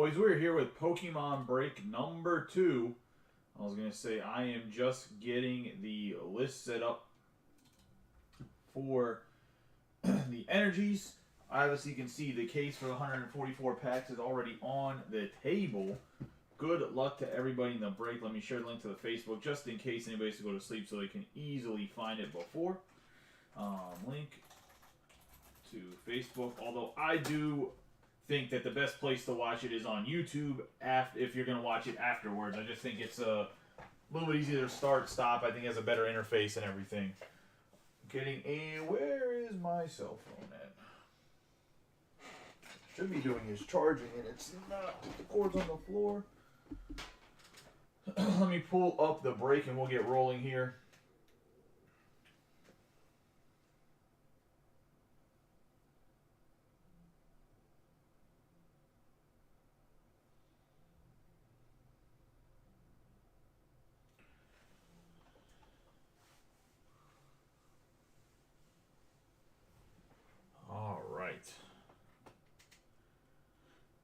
Boys, we're here with Pokemon break number 2. I was going to say I am just getting the list set up for the energies. Obviously, you can see the case for the 144 packs is already on the table. Good luck to everybody in the break. Let me share the link to the Facebook just in case anybody has to go to sleep so they can easily find it before. Link to Facebook. Although I do think that the best place to watch it is on YouTube if you're going to watch it afterwards. I just think it's a little bit easier to start, stop. I think it has a better interface and everything. Where is my cell phone at? Should be doing his charging and it's not. The cord's on the floor. Let me pull up the break and we'll get rolling here.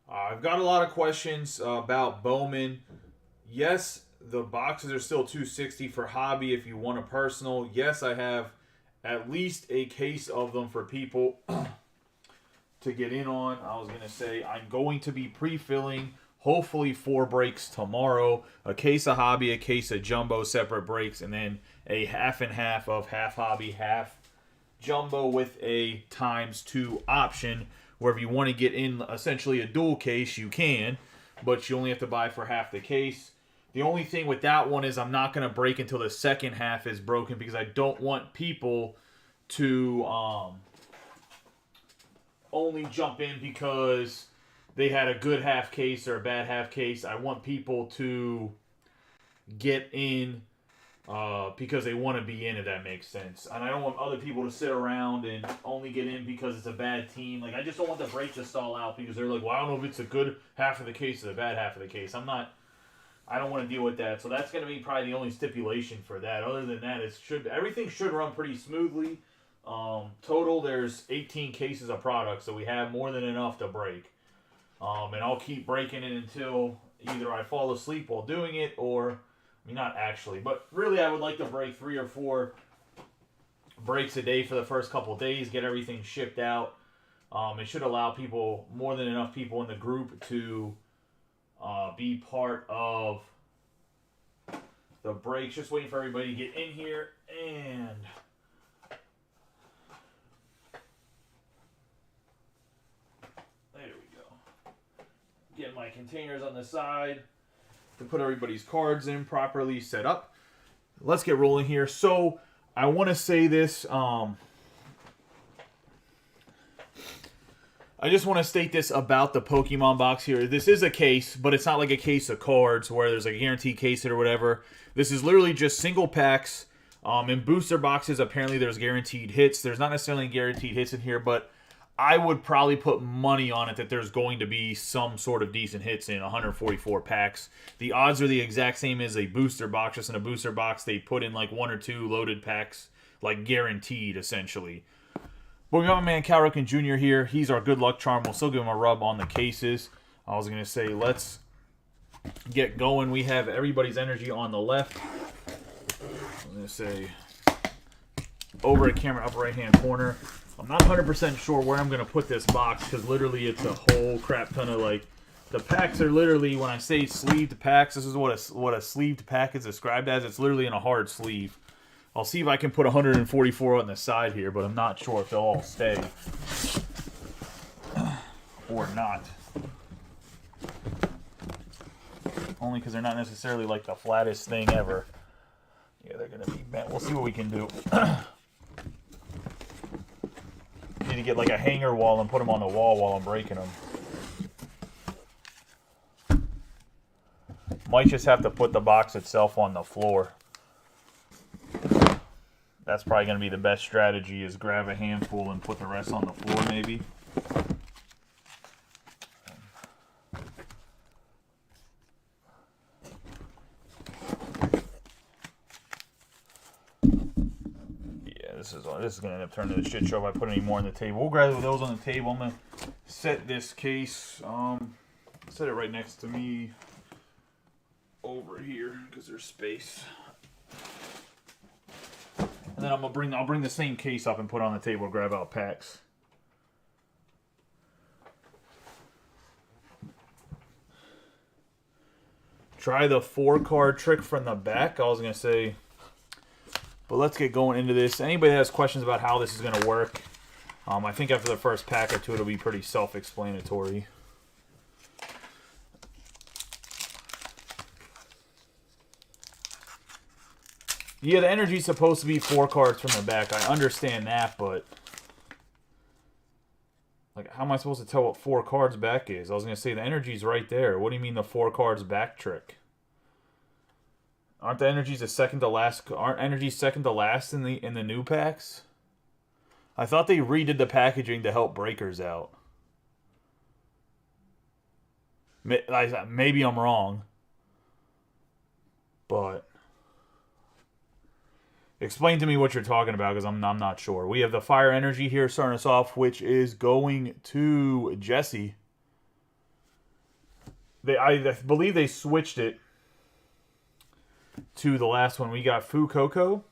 I've got a lot of questions about Bowman. Yes, the boxes are still $260 for hobby if you want a personal. Yes, I have at least a case of them for people to get in on. I was going to say I'm going to be pre-filling hopefully 4 breaks tomorrow. A case of hobby, a case of jumbo, separate breaks, and then a half and half of half hobby, half jumbo with a ×2 option. Where if you want to get in essentially a dual case, you can, but you only have to buy for half the case. The only thing with that one is I'm not going to break until the second half is broken because I don't want people to only jump in because they had a good half case or a bad half case. I want people to get in because they want to be in, if that makes sense. And I don't want other people to sit around and only get in because it's a bad team. Like, I just don't want the break to stall out because they're like, well, I don't know if it's a good half of the case or the bad half of the case. I don't want to deal with that. So that's going to be probably the only stipulation for that. Other than that, everything should run pretty smoothly. Total, there's 18 cases of product, so we have more than enough to break. And I'll keep breaking it until either I fall asleep while doing it or... I mean, not actually, but really I would like to break 3 or 4 breaks a day for the first couple of days, get everything shipped out. It should allow more than enough people in the group to be part of the breaks. Just waiting for everybody to get in here. And there we go. Get my containers on the side to put everybody's cards in properly set up. Let's get rolling here. So I want to say this. I just want to state this about the Pokemon box here. This is a case, but it's not like a case of cards where there's like a guaranteed case hit or whatever. This is literally just single packs. In booster boxes, apparently there's guaranteed hits. There's not necessarily guaranteed hits in here, but I would probably put money on it that there's going to be some sort of decent hits in 144 packs. The odds are the exact same as a booster box. Just in a booster box, they put in like 1 or 2 loaded packs, like guaranteed, essentially. But we got my man Cal Ripken Jr. here. He's our good luck charm. We'll still give him a rub on the cases. I was going to say, let's get going. We have everybody's energy on the left. I'm going to say, over at camera, upper right-hand corner. I'm not 100% sure where I'm going to put this box because literally it's a whole crap ton of, like, the packs are literally, when I say sleeved packs, this is what a sleeved pack is described as. It's literally in a hard sleeve. I'll see if I can put 144 on the side here, but I'm not sure if they'll all stay or not. Only because they're not necessarily like the flattest thing ever. Yeah, they're going to be bent. We'll see what we can do. Need to get like a hanger wall and put them on the wall while I'm breaking them. Might just have to put the box itself on the floor. That's probably going to be the best strategy, is grab a handful and put the rest on the floor maybe. This is going to end up turning into a shit show if I put any more on the table. We'll grab those on the table. I'm going to set this case. Set it right next to me over here because there's space. And then I'll bring the same case up and put it on the table, grab out packs. Try the 4-card trick from the back, I was going to say. But let's get going into this. Anybody that has questions about how this is going to work, I think after the first pack or two, it'll be pretty self-explanatory. Yeah, the energy's supposed to be 4 cards from the back. I understand that, but like, how am I supposed to tell what 4 cards back is? I was going to say the energy's right there. What do you mean the 4 cards back trick? Aren't the energies the second to last? Aren't energies second to last in the new packs? I thought they redid the packaging to help breakers out. Maybe I'm wrong, but explain to me what you're talking about, because I'm not sure. We have the fire energy here starting us off, which is going to Jesse. I believe they switched it to the last one. We got Fuecoco,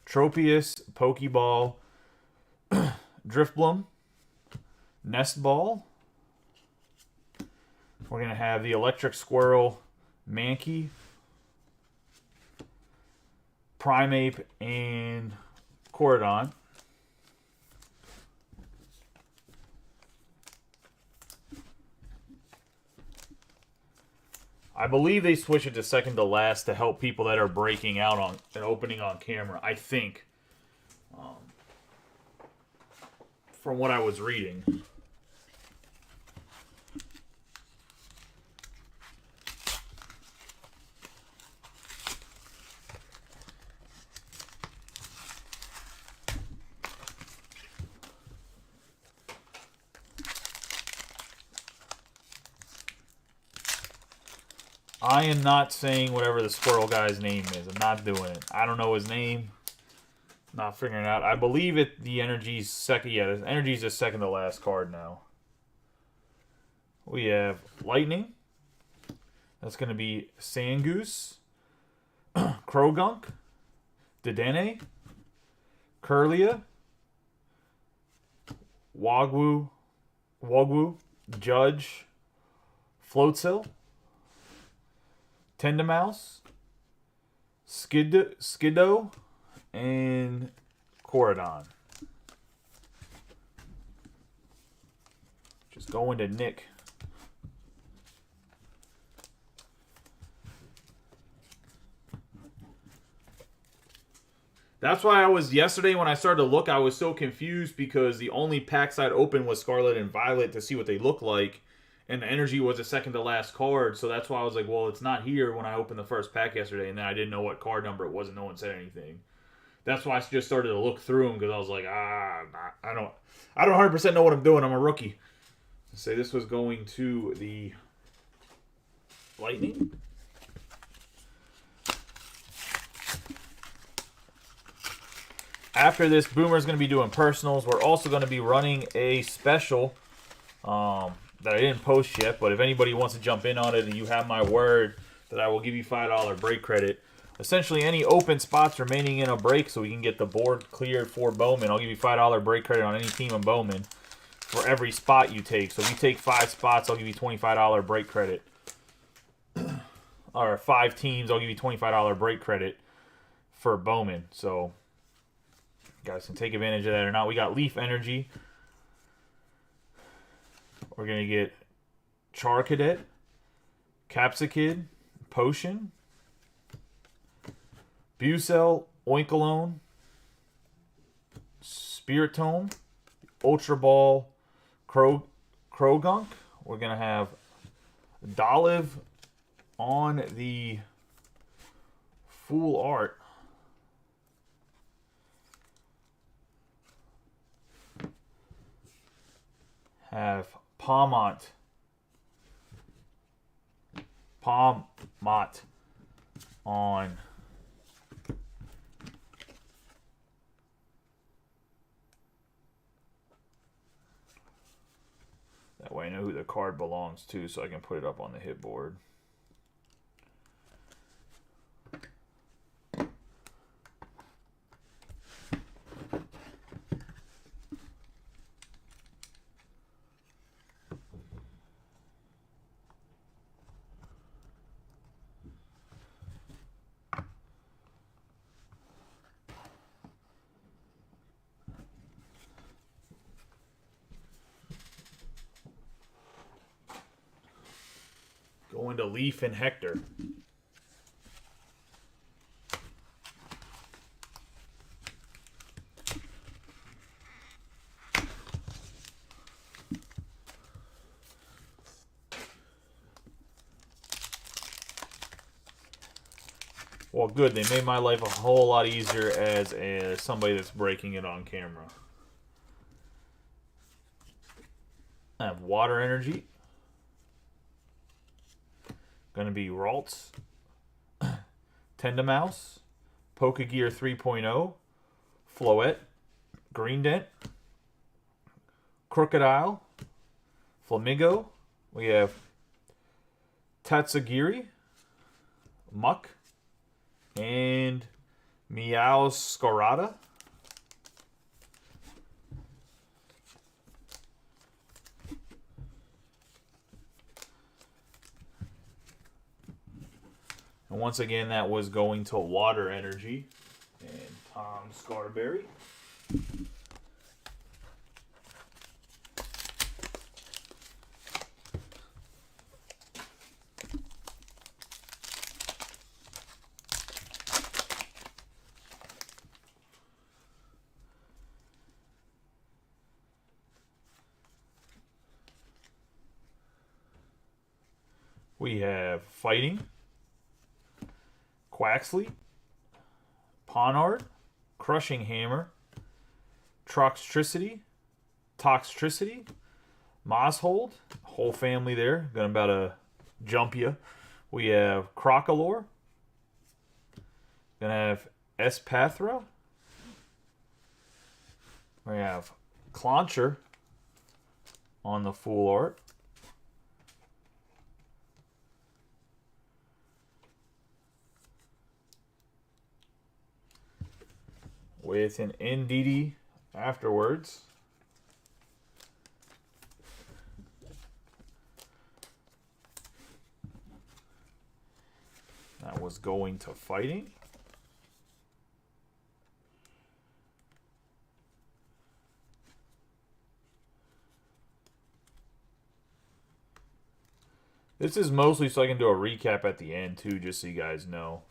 Tropius, Pokeball, Drifblim, Nestball. We're going to have the Electric Squirrel, Mankey, Primeape, and Corridon. I believe they switch it to second to last to help people that are breaking out on and opening on camera, I think. From what I was reading. I am not saying whatever the squirrel guy's name is. I'm not doing it. I don't know his name. Not figuring it out. I believe the energy's second. Yeah, the energy's the second to last card now. We have Lightning. That's going to be Sangoose, Krogunk, Dedenne, Kirlia, Wagwu, Judge, Floatzel, Tendmouse, Skiddo, and Corridon. Just going to Nick. That's why I was, yesterday when I started to look, I was so confused because the only packs I'd opened was Scarlet and Violet to see what they look like. And the energy was the second to last card, so that's why I was like, well, it's not here when I opened the first pack yesterday, and then I didn't know what card number it was, and no one said anything. That's why I just started to look through them, because I was like, I don't 100% know what I'm doing. I'm a rookie. Say this was going to the Lightning. After this, Boomer's going to be doing personals. We're also going to be running a special that I didn't post yet, but if anybody wants to jump in on it, and you have my word that I will give you $5 break credit. Essentially, any open spots remaining in a break so we can get the board cleared for Bowman. I'll give you $5 break credit on any team in Bowman for every spot you take. So if you take 5 spots, I'll give you $25 break credit. Or 5 teams, I'll give you $25 break credit for Bowman. So you guys can take advantage of that or not. We got Leaf Energy. We're going to get Charcadet, Capsakid, Potion, Bucell, Oinkologne, Spiritomb, Ultra Ball, Krogunk. We're going to have Dolive on the full art. Have Palmont on that way I know who the card belongs to so I can put it up on the hit board. Going to Leaf and Hector. Well, good. They made my life a whole lot easier as somebody that's breaking it on camera. I have Water Energy. Going to be Ralts, Tendamouse, Pokegear 3.0, Floette, Greendent, Crocodile, Flamingo. We have Tatsugiri, Muck, and Meowscarada. And once again, that was going to Water Energy and Tom Scarberry. We have Fighting, Quaxley, Ponard, Crushing Hammer, Toxtricity, Mosshold, whole family there. Gonna about to jump you. We have Crocolore. Gonna have Espathra. We have Clauncher on the full art. With an NDD afterwards. That was going to Fighting. This is mostly so I can do a recap at the end too, just so you guys know.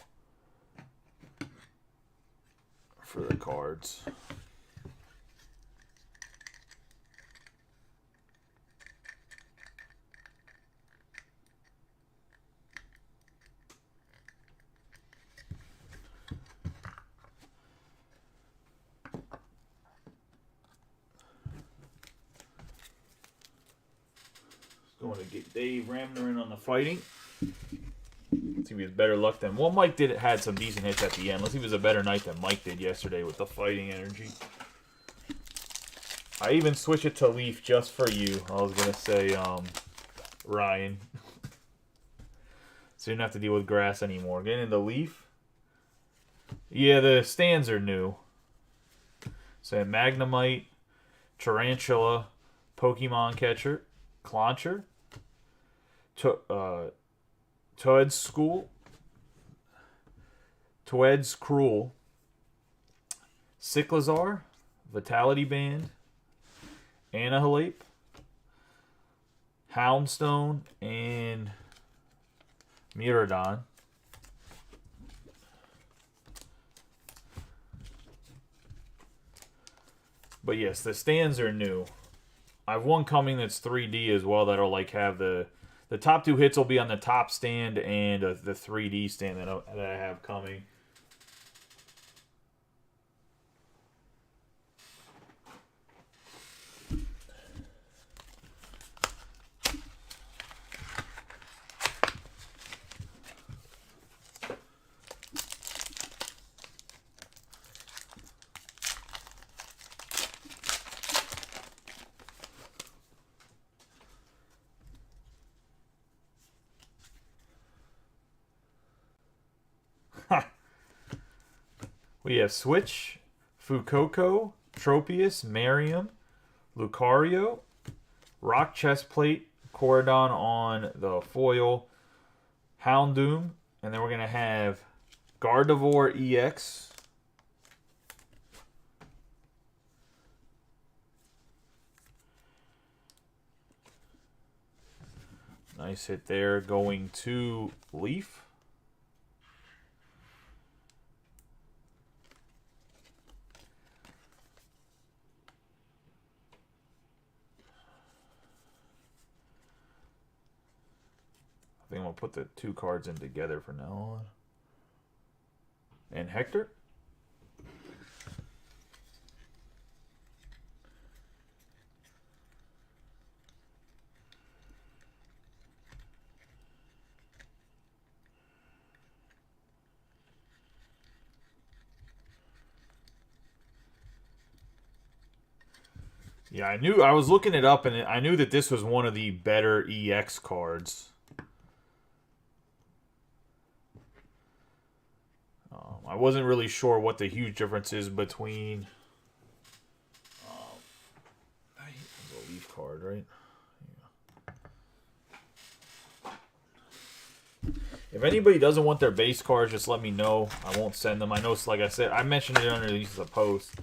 For the cards. Going to get Dave Ramner in on the Fighting. Let's see if he has better luck than... Well, Mike had some decent hits at the end. Let's see if it was a better night than Mike did yesterday with the Fighting Energy. I even switched it to Leaf just for you. I was going to say, Ryan. So you don't have to deal with grass anymore. Getting into Leaf. Yeah, the stands are new. So Magnemite, Tarantula, Pokemon Catcher, Clauncher, Toad's School, Toad's Cruel, Cyclizar, Vitality Band, Annihilate, Houndstone, and Miraidon. But yes, the stands are new. I have one coming that's 3D as well that'll like have the top two hits will be on the top stand and the 3D stand that I have coming. We have Switch, Fuecoco, Tropius, Mariam, Lucario, Rock Chestplate, Corridon on the foil, Houndoom, and then we're going to have Gardevoir EX. Nice hit there going to Leaf. I think I'm going to put the two cards in together for now on. And Hector. Yeah, I was looking it up, and I knew that this was one of the better EX cards. I wasn't really sure what the huge difference is between the Leaf card, right? Yeah. If anybody doesn't want their base cards, just let me know. I won't send them. I know, like I said, I mentioned it underneath the post.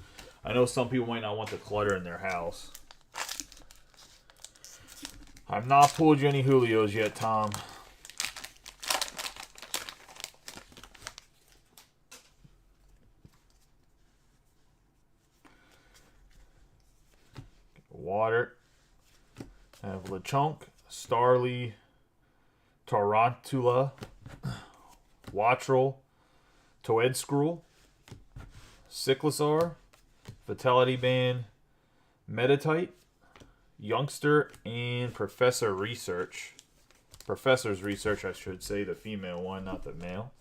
I know some people might not want the clutter in their house. I've not pulled you any Julios yet, Tom. Water. I have Lechonk, Starly, Tarantula, Wattrel, Toedscruel, Cyclosaur, Vitality Band, Metatite, Youngster, and Professor Research. Professor's Research, I should say, the female one, not the male.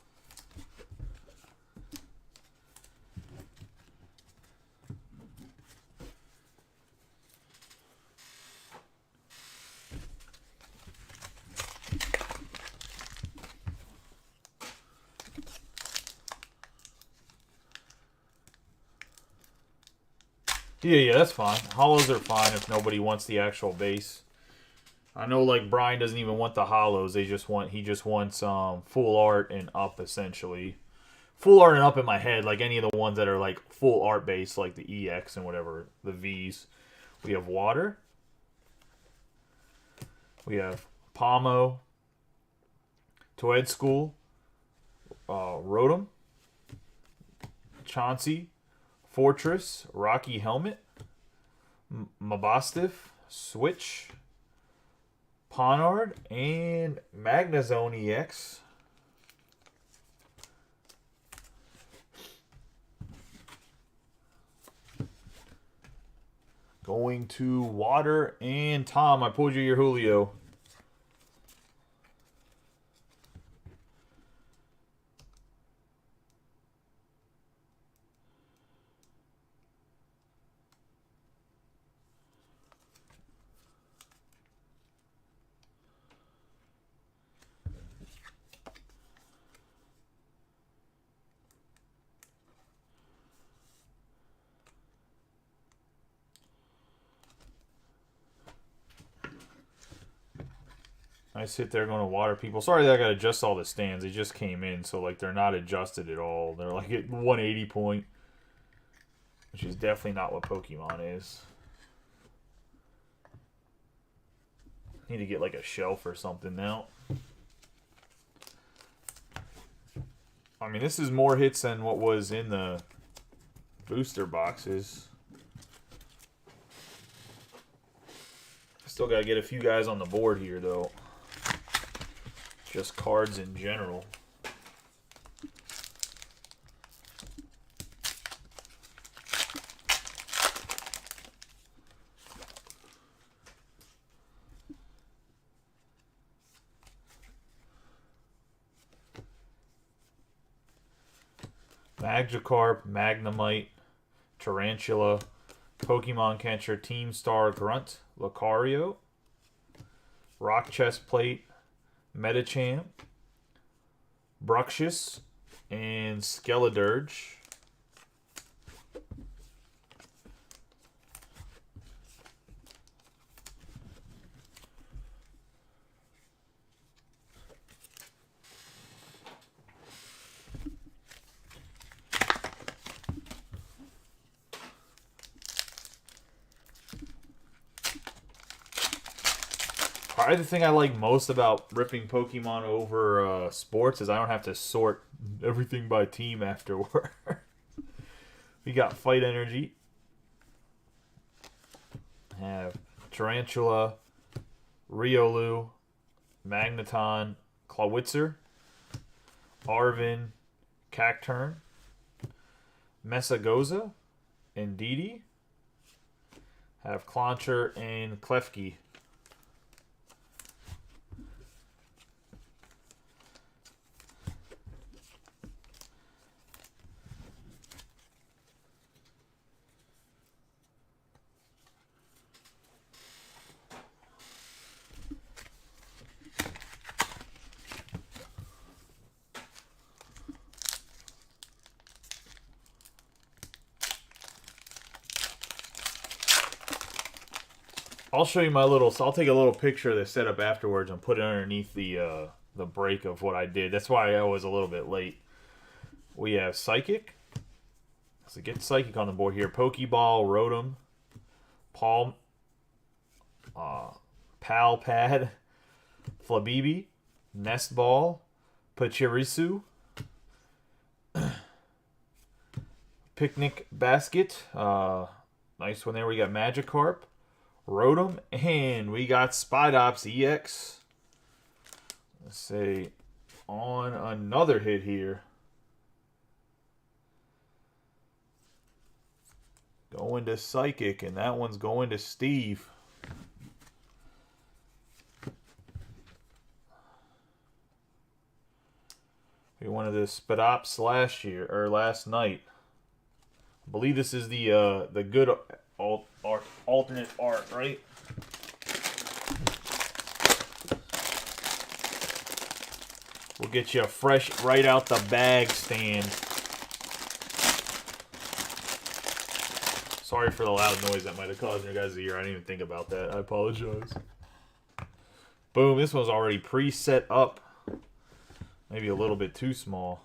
Yeah, that's fine. Hollows are fine if nobody wants the actual base. I know, like, Brian doesn't even want the hollows. He just wants full art and up, essentially. Full art and up in my head, like any of the ones that are like full art based, like the EX and whatever, the Vs. We have Water. We have Palmo, Toedscool, Rotom, Chauncey, Fortress, Rocky Helmet, Mabostiff, Switch, Ponard, and Magnezone EX. Going to Water and Tom. I pulled you your Julio. I sit there going to Water people. Sorry that I got to adjust all the stands. They just came in, so like they're not adjusted at all. They're like at 180 point, which is definitely not what Pokemon is. Need to get like a shelf or something now. I mean, this is more hits than what was in the booster boxes. Still got to get a few guys on the board here, though. Just cards in general. Magikarp, Magnemite, Tarantula, Pokemon Catcher, Team Star Grunt, Lucario, Rock Chestplate, Metachamp, Bruxish, and Skeledirge. Probably the thing I like most about ripping Pokemon over sports is I don't have to sort everything by team afterward. We got Fight Energy. Have Tarantula, Riolu, Magneton, Clawitzer, Arvin, Cacturn, Mesagoza, and Indeedee. Have Clauncher and Klefki. I'll show you my little. So I'll take a little picture of the setup afterwards and put it underneath the break of what I did. That's why I was a little bit late. We have Psychic. So get Psychic on the board here. Pokeball, Rotom, Palpad, Flabébé, Nest Ball, Pachirisu, Picnic Basket. Nice one there. We got Magikarp, Rotom, and we got Spidops EX. Let's say on another hit here. Going to Psychic, and that one's going to Steve. We wanted the Spidops last night. I believe this is the good alternate art, right? We'll get you a fresh, right out the bag stand. Sorry for the loud noise that might have caused your guys' ear. I didn't even think about that. I apologize. Boom, this one's already pre-set up. Maybe a little bit too small.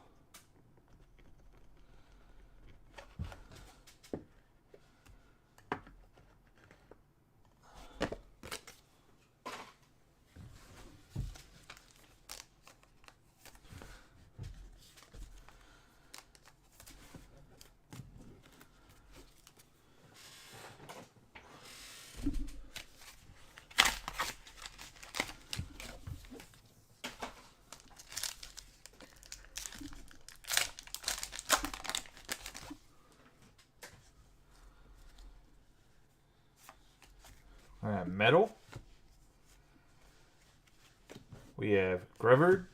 All right, Metal. We have Grevard,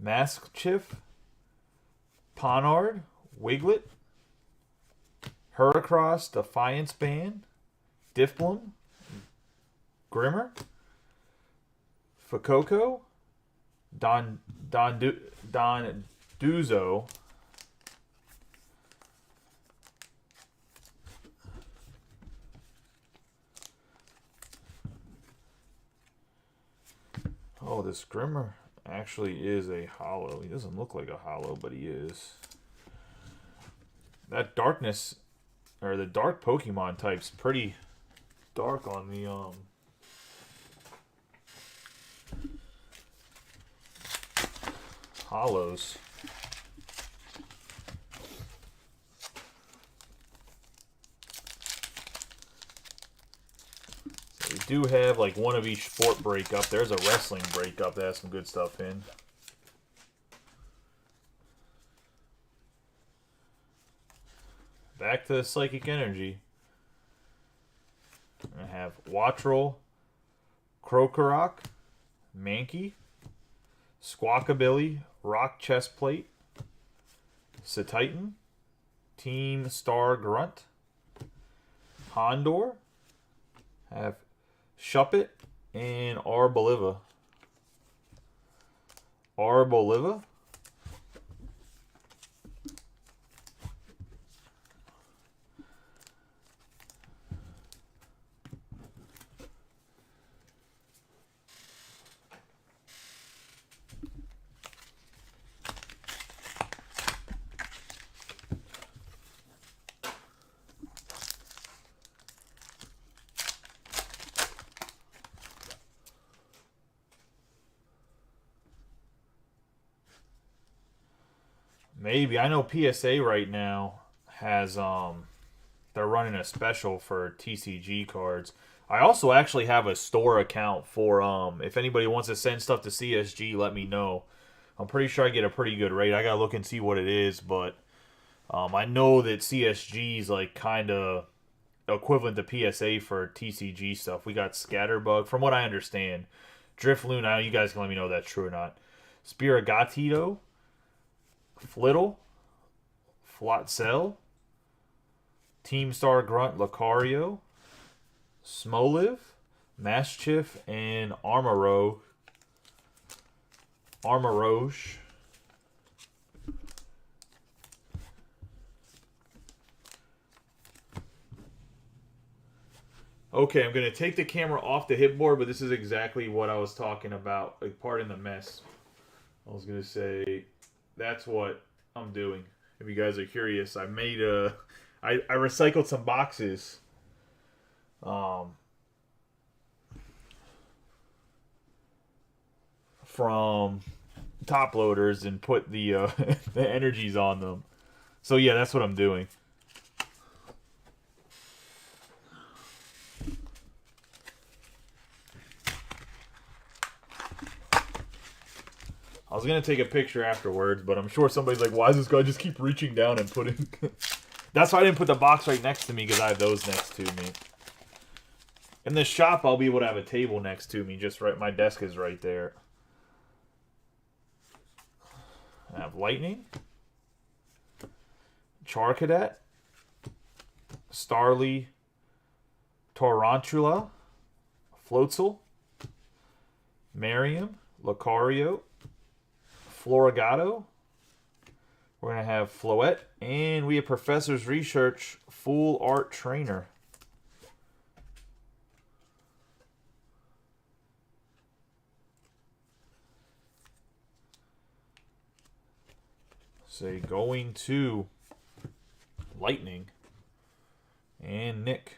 Maskchief, Ponard, Wiglet, Heracross, Defiance Band, Difblum, Grimmer, Fuecoco, Donduzo, oh, this Grimmer actually is a holo. He doesn't look like a holo, but he is. That darkness, or the dark Pokemon type's pretty dark on the holos. We do have like one of each sport breakup. There's a wrestling breakup that has some good stuff in. Back to Psychic Energy. I have Wattrel, Krokorok, Mankey, Squawkabilly, Rock Chestplate, Cetitan, Team Star Grunt, Houndour, have Shuppet, and Arboliva. Maybe. I know PSA right now has they're running a special for TCG cards. I also actually have a store account for if anybody wants to send stuff to CSG, let me know. I'm pretty sure I get a pretty good rate. I gotta look and see what it is, but I know that CSG is like kind of equivalent to PSA for TCG stuff. We got Scatterbug, from what I understand. Drifloon, now you guys can let me know if that's true or not. Spirigatito, Flittle, Floatzel, Team Star Grunt Lucario, Smoliv, Mastiff, and Armarouge. Okay, I'm going to take the camera off the hipboard, but this is exactly what I was talking about. Like, pardon the mess. I was going to say, that's what I'm doing. If you guys are curious, I made I recycled some boxes. From top loaders and put the the energies on them. So yeah, that's what I'm doing. I was gonna take a picture afterwards, but I'm sure somebody's like, "Why does this guy just keep reaching down and putting?" That's why I didn't put the box right next to me, because I have those next to me. In the shop, I'll be able to have a table next to me. Just right, my desk is right there. I have Lightning, Charcadet, Starly, Tarantula, Floatzel, Merriam, Lucario, Florigato. We're going to have Floette, and we have Professor's Research Full Art Trainer. Say going to Lightning and Nick.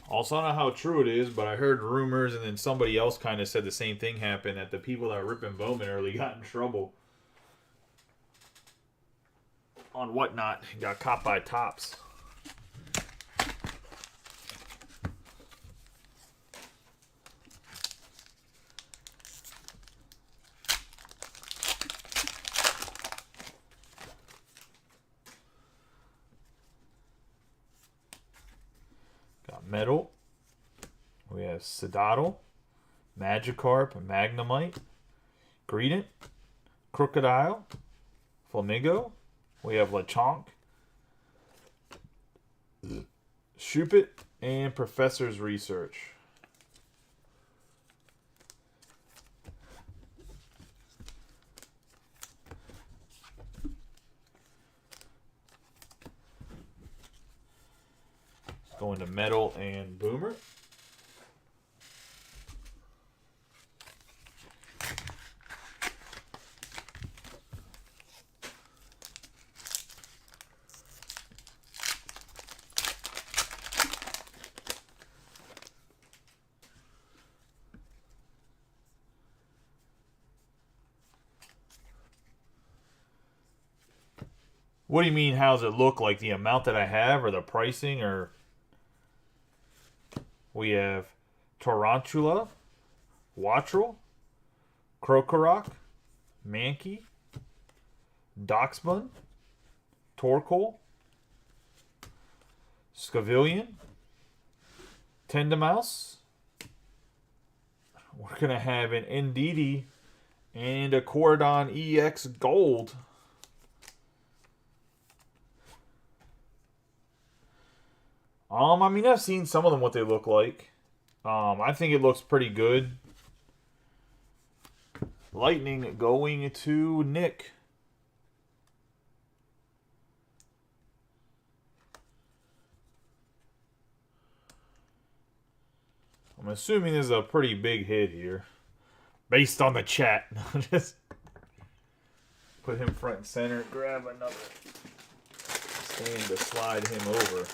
Also, I don't know how true it is, but I heard rumors, and then somebody else kind of said the same thing happened, that the people that were ripping Bowman early got in trouble on Whatnot, got caught by Tops. Got Metal. We have Sedaddle, Magikarp, Magnemite, Greedent, Crocodile, Flamingo. We have Lechonk, Shuppet, and Professor's Research. Going to Metal and Boomer. What do you mean, how does it look? Like the amount that I have, or the pricing, or... We have Tarantula, Wattrel, Krokorok, Mankey, Doxbun, Torkoal, Scavillion, Tendimouse. We're going to have an Ndidi and a Cordon EX Gold. I mean, I've seen some of them what they look like. I think it looks pretty good. Lightning going to Nick. I'm assuming this is a pretty big hit here. Based on the chat. Just put him front and center. Grab another stand to slide him over.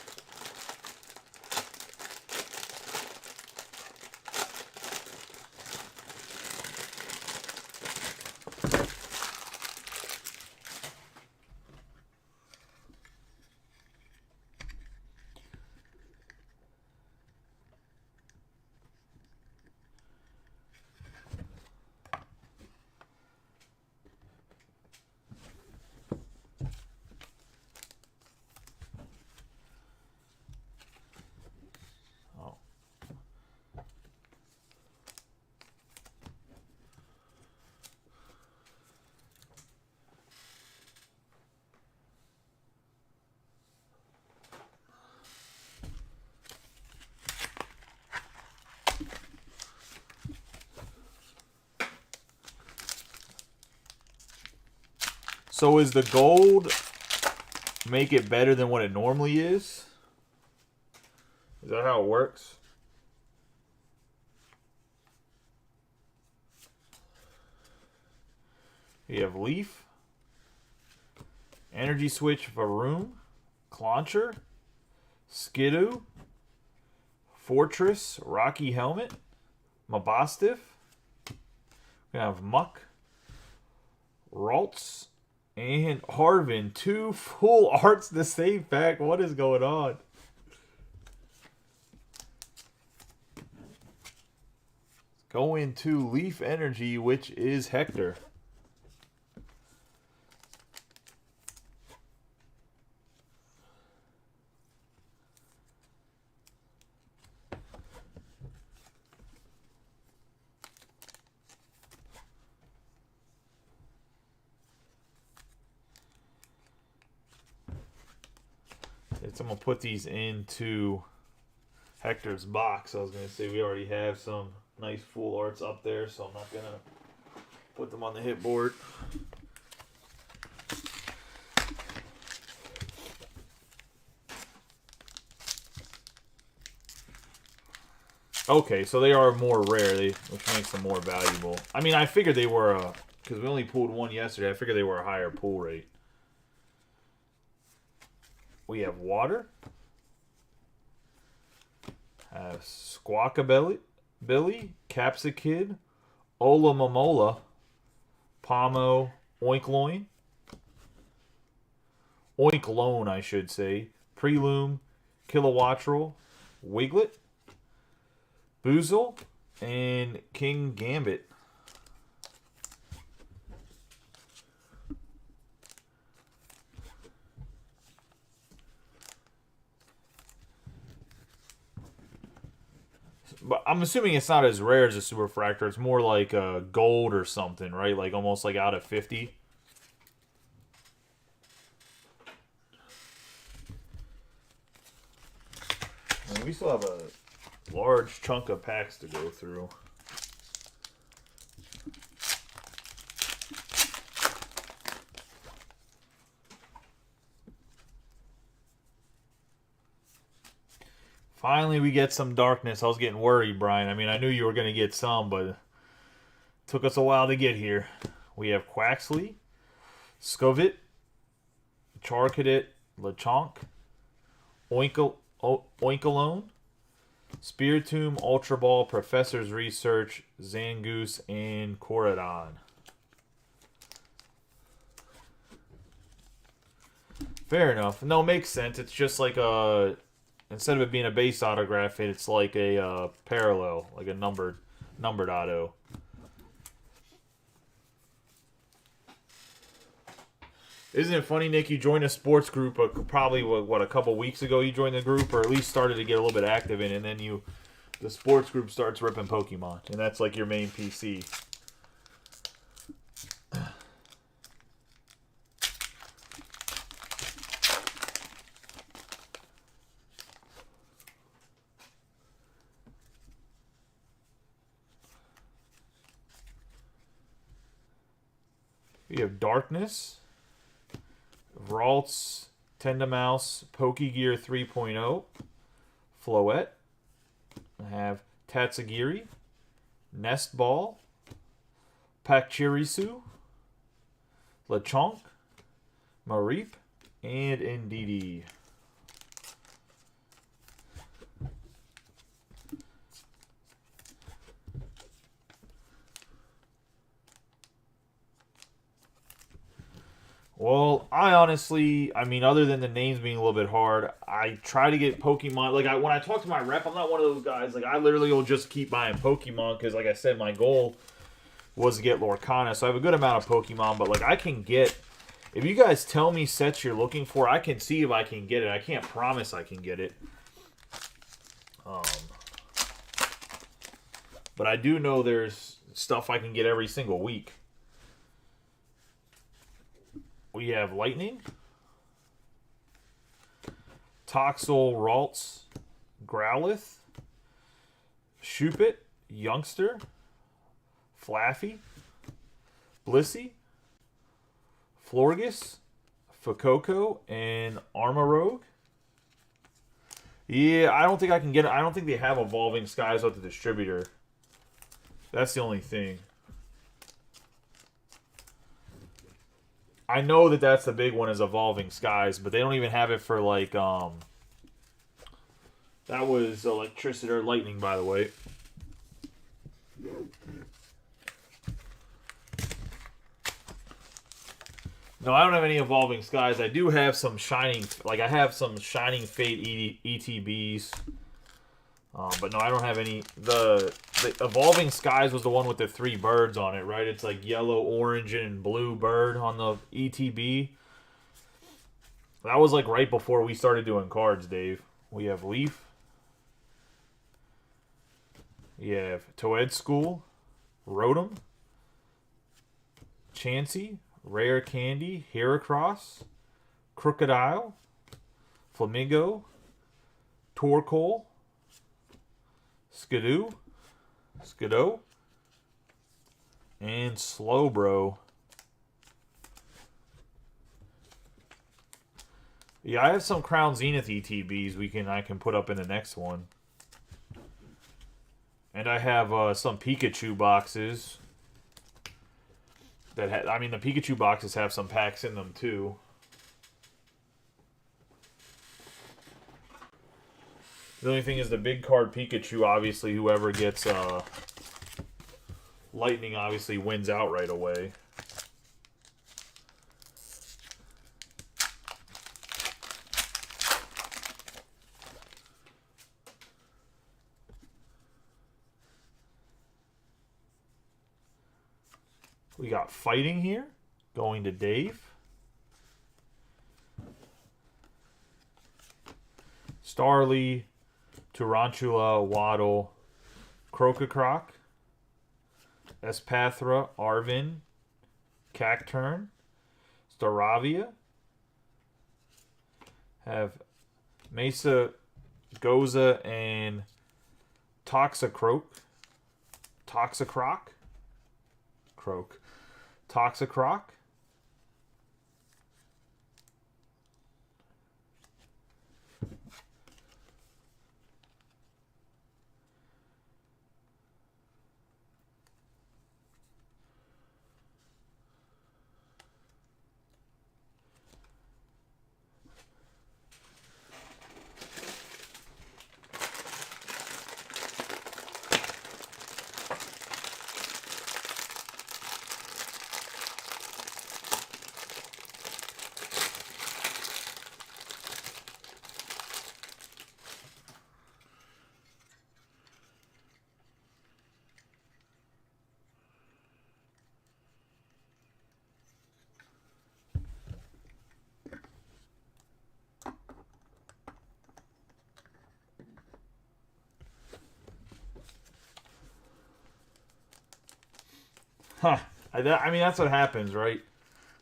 So is the gold make it better than what it normally is? Is that how it works? You have Leaf, Energy Switch, Varoom, Clauncher, Skidoo, Fortress, Rocky Helmet, Mabostiff. We have Muck, Ralts, and Harvin. 2 full arts the same pack. What is going on? Going to Leaf Energy, which is Hector. I'm going to put these into Hector's box. I was going to say we already have some nice full arts up there, so I'm not going to put them on the hit board. Okay, so they are more rare, which makes them more valuable. I mean, I figured they were, because we only pulled one yesterday, I figured they were a higher pull rate. We have Water. Squawkabilly, Capsakid, Ola Momola, Pomo, Oinkloin, Oinkloan, I should say, Prelume, Kilowattrel, Wiglet, Boozle, and King Gambit. But I'm assuming it's not as rare as a Superfractor. It's more like a gold or something, right? Like almost like out of 50. And we still have a large chunk of packs to go through. Finally, we get some darkness. I was getting worried, Brian. I mean, I knew you were going to get some, but it took us a while to get here. We have Quaxley, Scovit, Charcadet, Lechonk, Oinkalone, Spiritomb, Ultra Ball, Professor's Research, Zangoose, and Koradon. Fair enough. No, makes sense. It's just like a... Instead of it being a base autograph hit, it's like a parallel, like a numbered auto. Isn't it funny, Nick? You joined a sports group probably a couple weeks ago. You joined the group, or at least started to get a little bit active in, and then the sports group starts ripping Pokemon, and that's like your main PC. We have Darkness, Ralts, Tendamouse, Pokegear 3.0, Floette. I have Tatsugiri, Nest Ball, Pachirisu, Lechonk, Mareep, and Indeedee. Well, I honestly, I mean, other than the names being a little bit hard, I try to get Pokemon. Like, when I talk to my rep, I'm not one of those guys. Like, I literally will just keep buying Pokemon because, like I said, my goal was to get Lorcana. So I have a good amount of Pokemon, but, like, I can get. If you guys tell me sets you're looking for, I can see if I can get it. I can't promise I can get it. But I do know there's stuff I can get every single week. We have Lightning, Toxel, Ralts, Growlithe, Shuppet, Youngster, Flaffy, Blissey, Florges, Fuecoco, and Armarouge. Yeah, I don't think I can get it. I don't think they have Evolving Skies with the distributor. That's the only thing. I know that that's the big one is Evolving Skies, but they don't even have it for, like, that was Electricity or Lightning, by the way. No, I don't have any Evolving Skies. I do have some Shining, like, I have some Shining Fate ETBs. But no, I don't have any. The Evolving Skies was the one with the 3 birds on it, right? It's like yellow, orange, and blue bird on the ETB. That was like right before we started doing cards, Dave. We have Leaf. We have Toedscool, Rotom, Chansey, Rare Candy, Heracross, Crocodile, Flamingo, Torkoal, Skidoo, and Slowbro. Yeah, I have some Crown Zenith ETBs I can put up in the next one. And I have some Pikachu boxes. The Pikachu boxes have some packs in them too. The only thing is the big card Pikachu, obviously, whoever gets Lightning obviously wins out right away. We got Fighting here, going to Dave. Starly, Tarantula, Waddle, Crococroc, Espathra, Arvin, Cacturn, Staravia. Have Mesa, Goza, and Toxicroak. Toxicroc. Huh. I mean, that's what happens, right?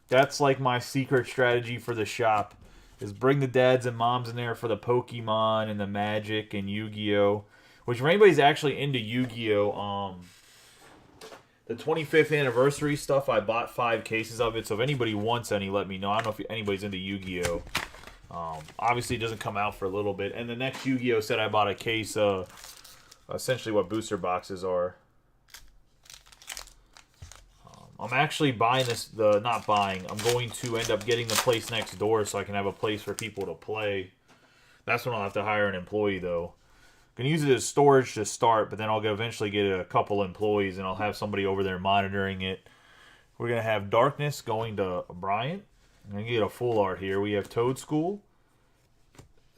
That's like my secret strategy for the shop. Is bring the dads and moms in there for the Pokemon and the Magic and Yu-Gi-Oh! Which, if anybody's actually into Yu-Gi-Oh! The 25th anniversary stuff, I bought 5 cases of it. So if anybody wants any, let me know. I don't know if anybody's into Yu-Gi-Oh! Obviously, it doesn't come out for a little bit. And the next Yu-Gi-Oh! Set, I bought a case of essentially what booster boxes are. I'm actually buying this, not buying, I'm going to end up getting the place next door so I can have a place for people to play. That's when I'll have to hire an employee, though. I'm going to use it as storage to start, but then I'll eventually get a couple employees, and I'll have somebody over there monitoring it. We're going to have Darkness going to Bryant. I'm going to get a full art here. We have Toad School,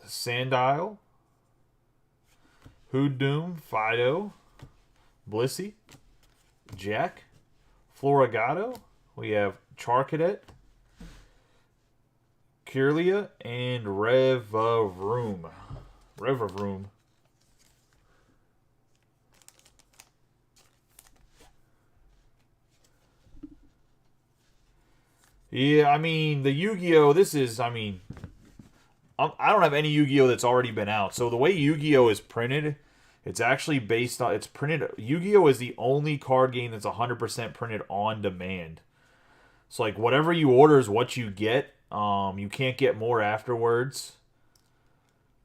Sandile, Hooddoom, Fido, Blissey, Jack, Florigato. We have Charcadet, Kirlia, and Revavroom. Yeah, I mean, the Yu-Gi-Oh! This is, I mean, I don't have any Yu-Gi-Oh! That's already been out. So the way Yu-Gi-Oh! Is printed, it's actually based on, it's printed, Yu-Gi-Oh! Is the only card game that's 100% printed on demand. So, like, whatever you order is what you get. You can't get more afterwards.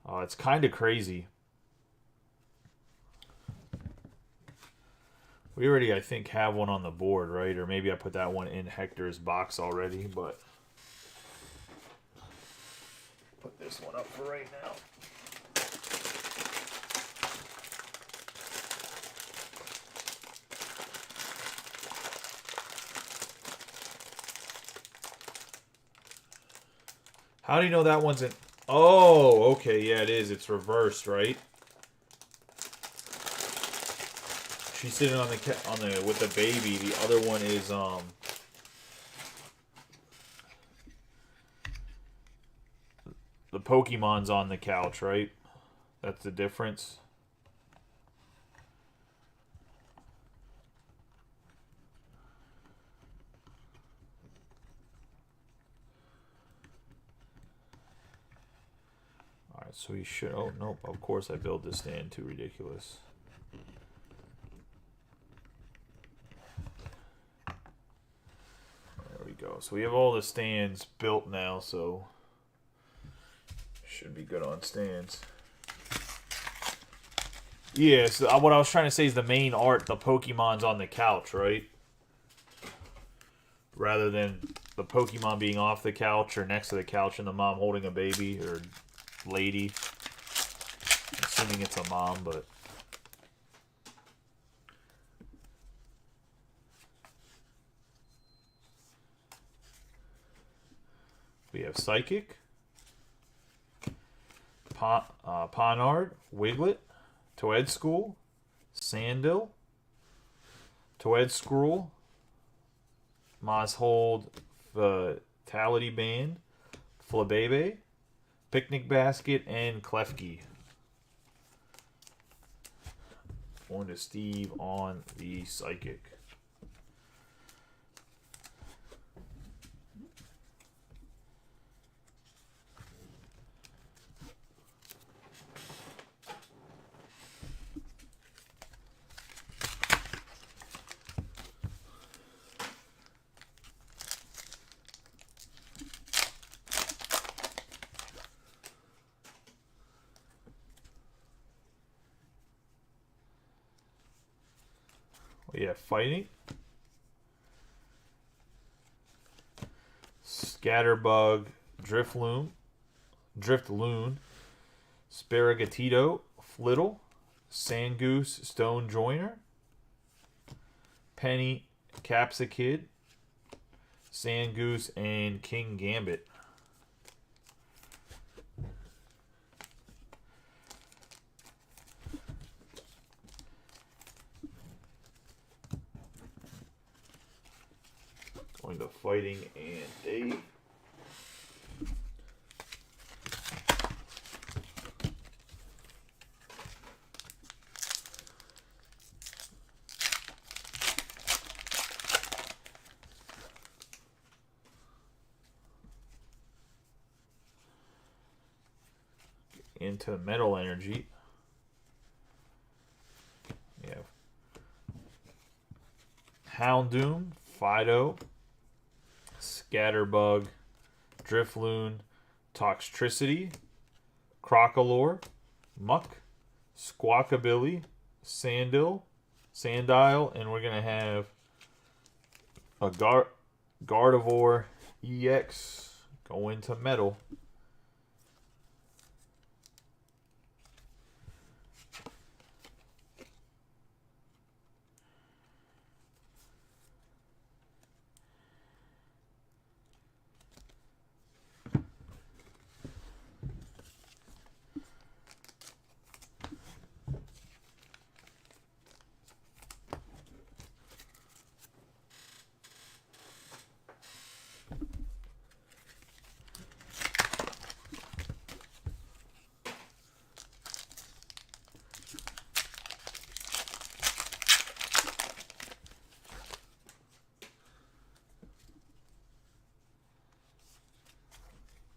It's kind of crazy. We already, I think, have one on the board, right? Or maybe I put that one in Hector's box already, but put this one up for right now. How do you know that one's in? Oh, okay, yeah, it is. It's reversed, right? She's sitting on the with the baby. The other one is the Pokemon's on the couch, right? That's the difference. All right, so he should. Oh nope! Of course, I built this stand. Too ridiculous. Go. So we have all the stands built now, so should be good on stands. Yeah, so what I was trying to say is the main art, the Pokemon's on the couch, right? Rather than the Pokemon being off the couch or next to the couch and the mom holding a baby or lady. Assuming it's a mom, but we have Psychic, Ponard, Wiglet, Toedscool, Sandil, Toedscruel, Mosshold, Vitality Band, Flabebe, Picnic Basket, and Klefki. Going to Steve on the Psychic. We have Fighting, Scatterbug, Driftloon, Sparagatito, Flittle, Sangoose, Stone Joiner, Penny, Capsakid, Sangoose, and King Gambit. Going to Fighting and Dave. Into Metal Energy. We have Houndoom, Fido, Scatterbug, Drifloon, Toxtricity, Crocolore, Muck, Squawkabilly, Sandile, and we're going to have a Gardevoir EX go into metal.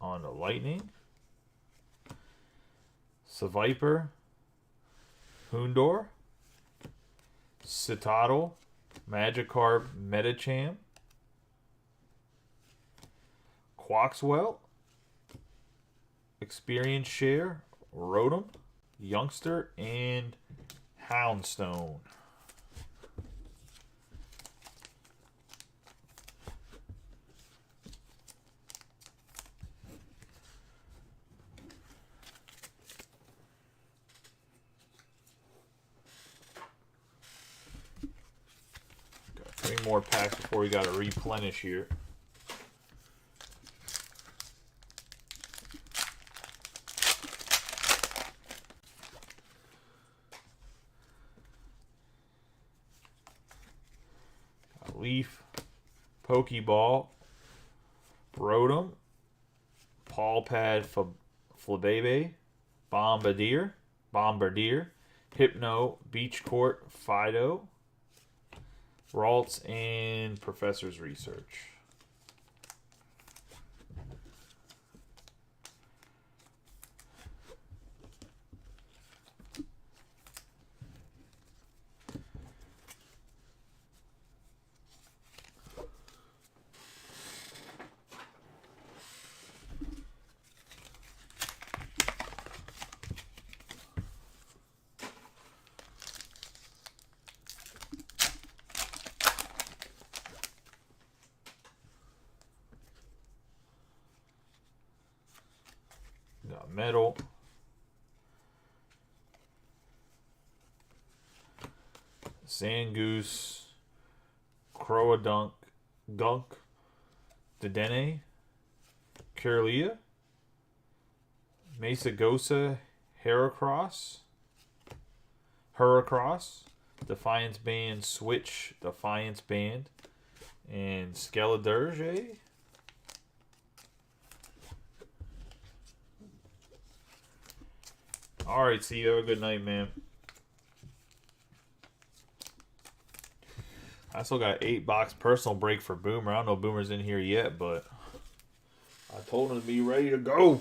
On the Lightning, Seviper, Houndour, Citadel, Magikarp, Medicham, Quaxwell, Experience Share, Rotom, Youngster, and Houndstone. Got 3 more packs before we got to replenish here. Leaf, Pokeball, Rotom, Pawpad, Flabebe, Bombardier, Hypno, Beach Court, Fido, Ralts, and Professor's Research. Got Metal, Zangoose, Croadunk, Gunk, Dedenne, Kirlia, Mesagosa, Heracross, Defiance Band, Switch, Defiance Band, and Skeledirge. Alright, see you. Have a good night, man. I still got 8-box personal break for Boomer. I don't know if Boomer's in here yet, but I told him to be ready to go.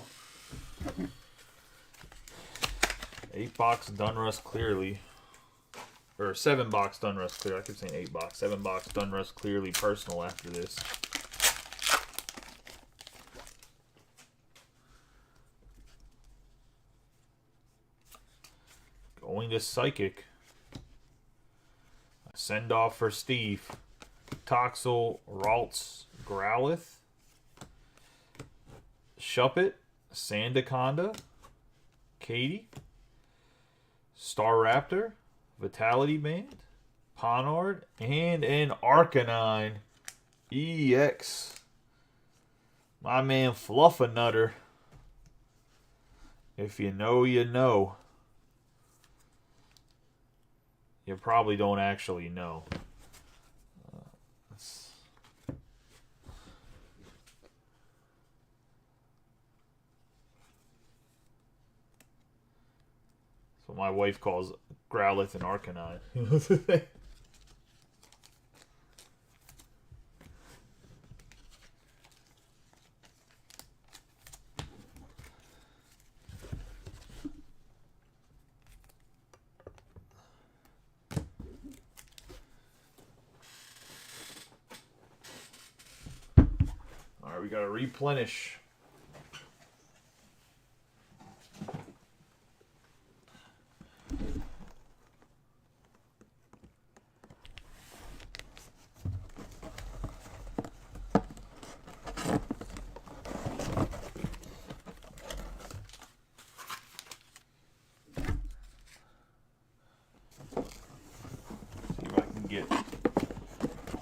8-box Dunrust Clearly. Or 7-box Dunrust Clearly. I keep saying 8-box. 7-box Dunrust Clearly personal after this. Going to Psychic. Send off for Steve. Toxel, Ralts, Growlithe, Shuppet, Sandaconda, Katie, Staraptor, Vitality Band, Ponard, and an Arcanine EX. My man Fluffernutter. If you know, you know. You probably don't actually know. That's what my wife calls Growlithe and Arcanine. we got to replenish. See if I can get a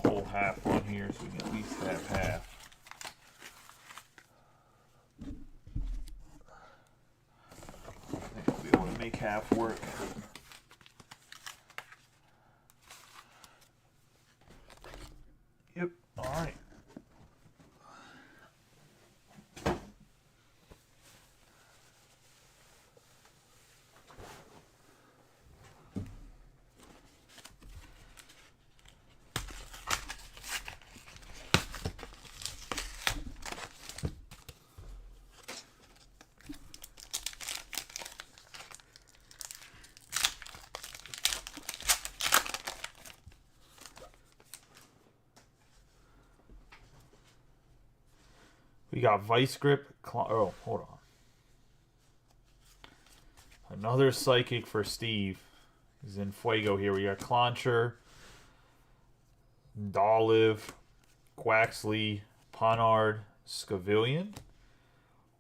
whole half on here so we can at least have half. Make half work. Yep, all right. We got Vice Grip. Oh, hold on. Another Psychic for Steve. He's in Fuego here. We got Clauncher, Dolive, Quaxley, Ponard, Scavillion,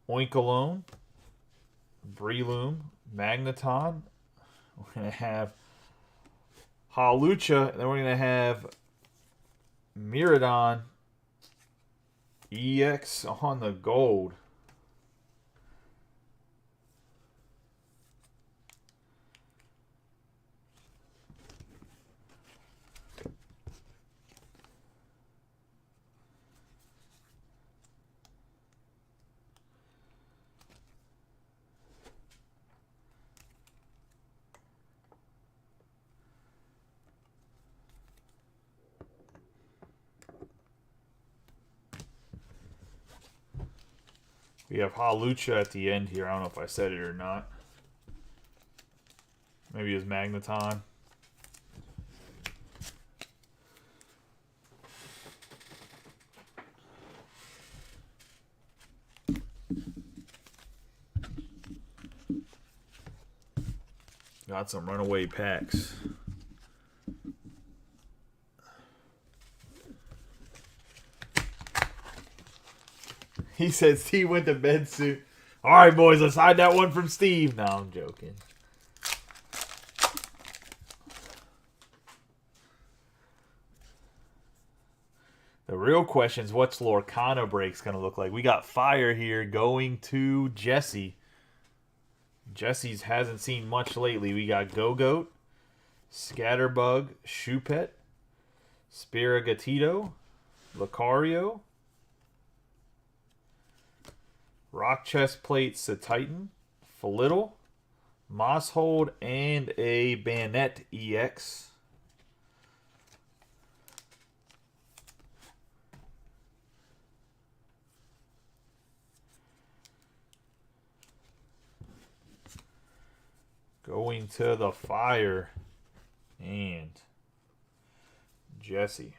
Oinkalone, Breloom, Magneton. We're going to have Hawlucha, and then we're going to have Miraidon EX on the gold. We have Hawlucha at the end here. I don't know if I said it or not. Maybe it's Magneton. Got some runaway packs. He said Steve went to bed soon. All right, boys, let's hide that one from Steve. No, I'm joking. The real question is what's Lorcana Breaks going to look like? We got Fire here going to Jesse. Jesse's hasn't seen much lately. We got Gogoat, Scatterbug, Choupette, Spirigatito, Lucario, Rock Chest Plate, Satitan, Felittle, Mosshold, and a Banette EX. Going to the Fire and Jesse.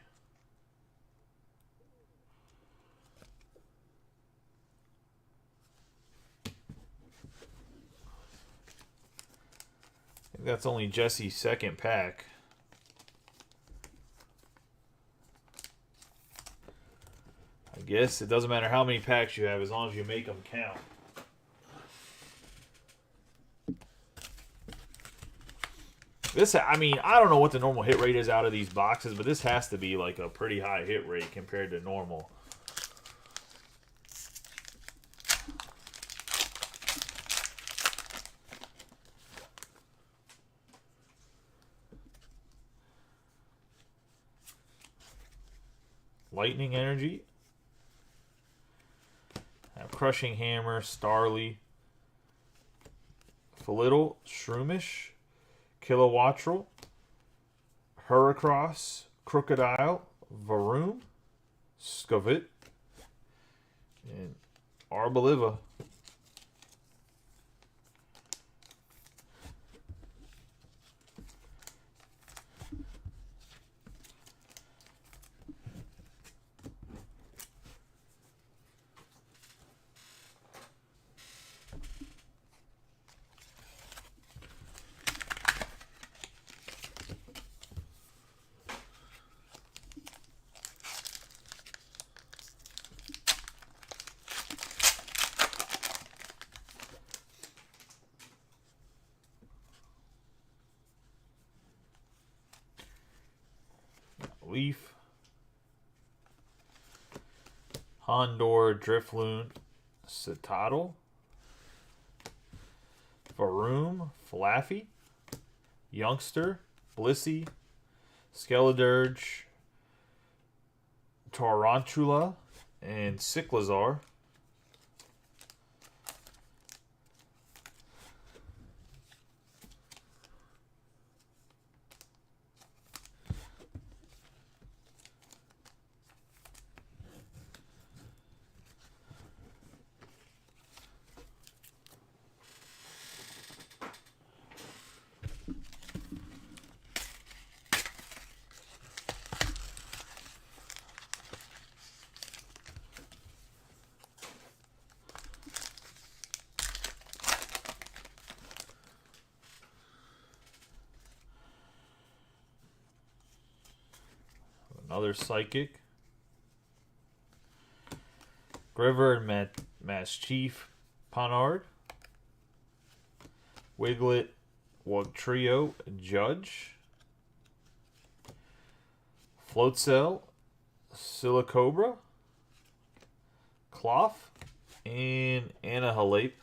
I think that's only Jesse's second pack. I guess it doesn't matter how many packs you have as long as you make them count. This, I mean, I don't know what the normal hit rate is out of these boxes, but this has to be like a pretty high hit rate compared to normal. Lightning Energy. Crushing Hammer, Starly, Felittle, Shroomish, Kilowattrel, Heracross, Crocodile, Varoom, Skavit, and Arboliva. Leaf. Hondor, Drifloon, Citadel. Varoom, Flaffy. Youngster, Blissey. Skeledirge, Tarantula, and Cyclizar. Another Psychic. Griver and Maschief Panard. Wiglet, Wugtrio, Judge. Floatzel, Silicobra. Cloth, and Annihilate.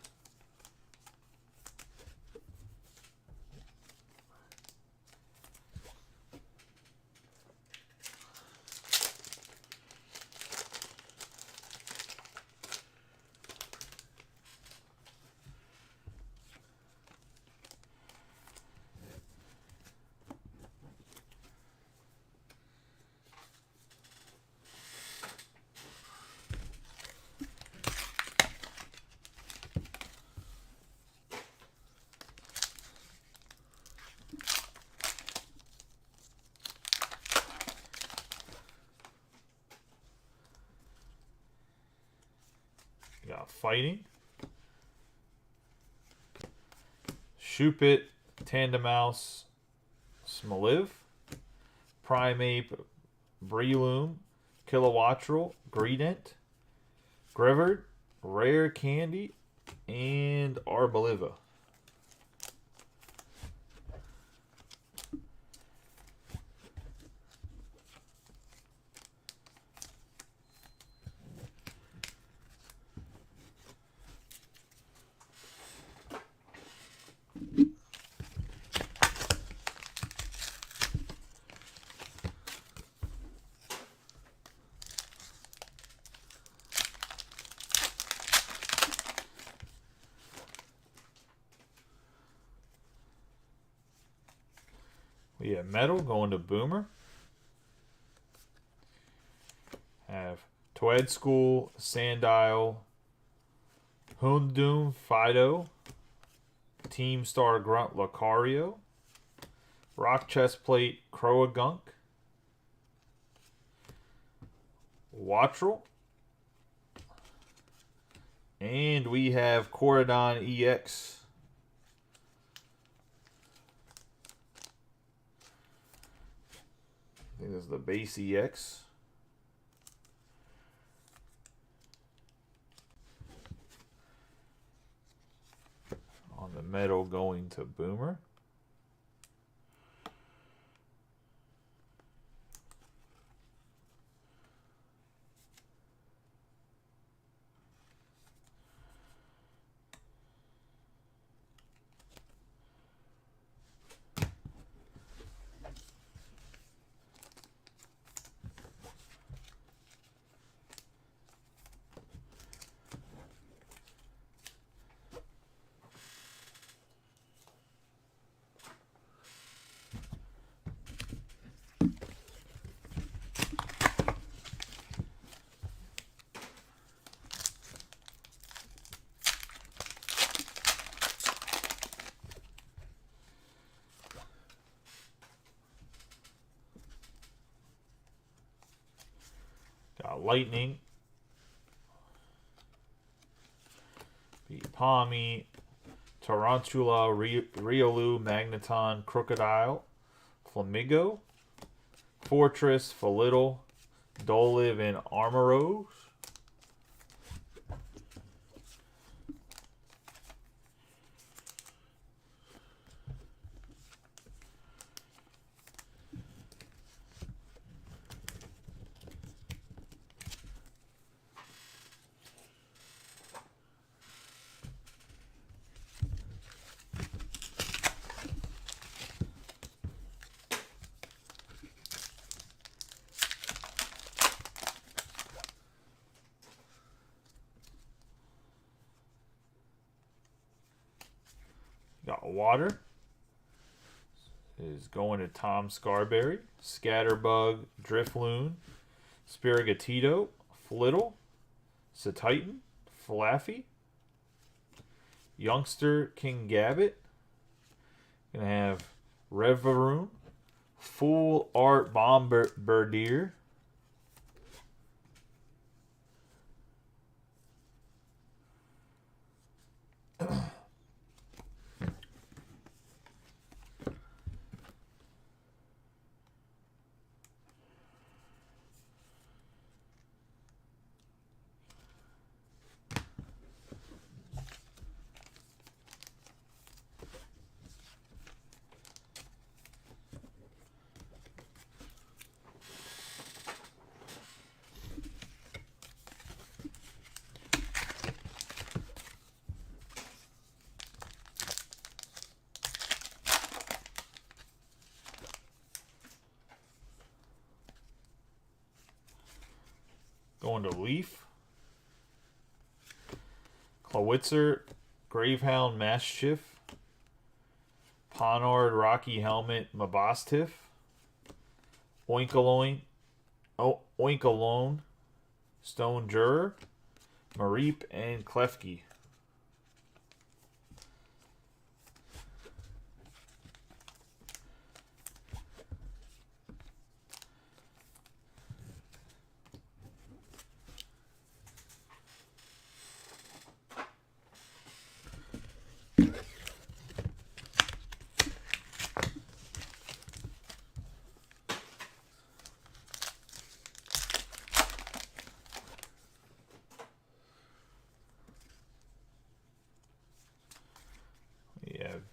Got Fighting. Shuppet, Tandemaus, Smoliv. Primeape, Breloom, Kilowattrel, Greedent, Grivard, Rare Candy, and Arboliva. We have Metal going to Boomer. Have Toedscool, Sandile, Houndoom, Fido, Team Star Grunt, Lucario, Rock Chestplate, Croagunk, Wattrel, and we have Coradon EX. I think this is the base EX. On the Metal going to Boomer. Got Lightning, Palmy, Tarantula, Riolu, Magneton, Crocodile, Flamigo, Fortress, Falidal, Dolive, and Armorose. Got Water. Is going to Tom Scarberry. Scatterbug, Drifloon, Spirigatito, Flittle, Satitan, Flaffy, Youngster, King Gabbit. Gonna have Revaroon, Full Art Bombardier, going to Leaf, Clawitzer, Gravehound, Mastiff, Ponard, Rocky Helmet, Mabostiff, Oinkologne, Stone Juror, Mareep, and Klefki.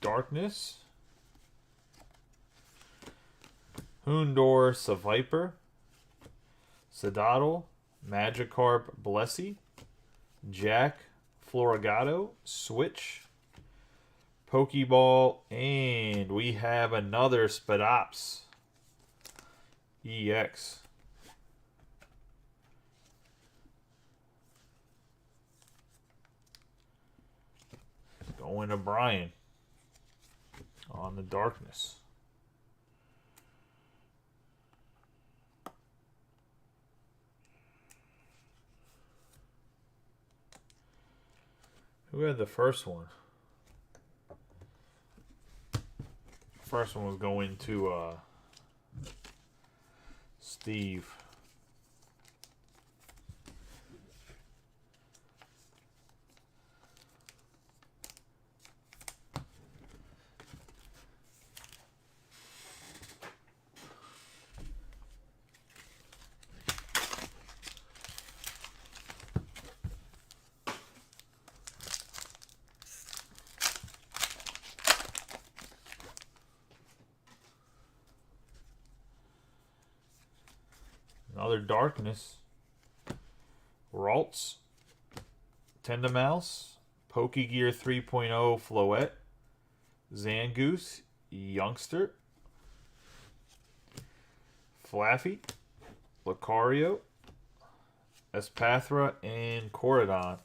Darkness, Hoondor, Seviper, Sedaddle, Magikarp, Blessey, Jack, Florigato, Switch, Pokeball, and we have another Spadops EX. Going to Brian on the Darkness. Who had the first one? First one was going to Steve. Another Darkness. Ralts, Tendamaus, Pokegear 3.0 Floette, Zangoose, Youngster, Flaffy, Lucario, Espathra, and Corridon.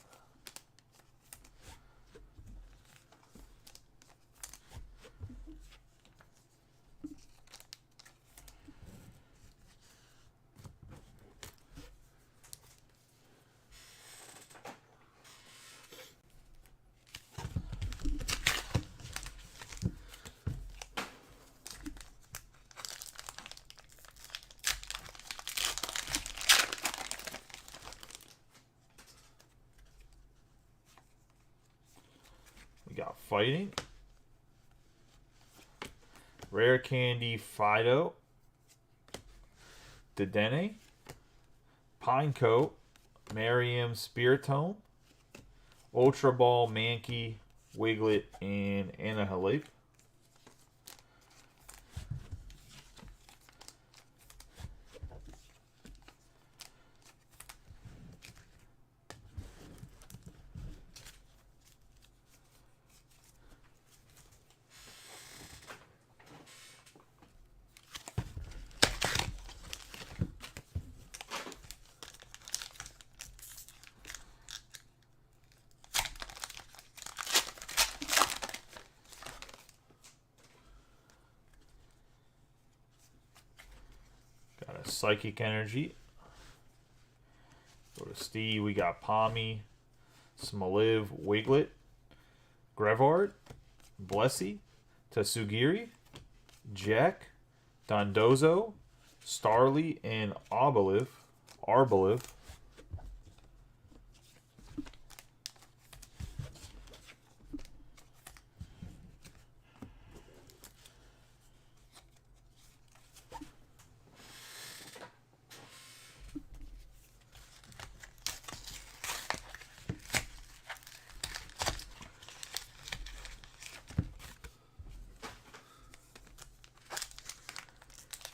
We got Fighting, Rare Candy Fido, Dedenne, Pinecoat, Merriam Spiritomb, Ultra Ball Mankey, Wiglet, and Anahalape. Psychic Energy. Go to Steve. We got Palmy, Smoliv, Wiglet, Grevard, Blessy, Tasugiri, Jack, Dondozo, Starly, and Arbolive.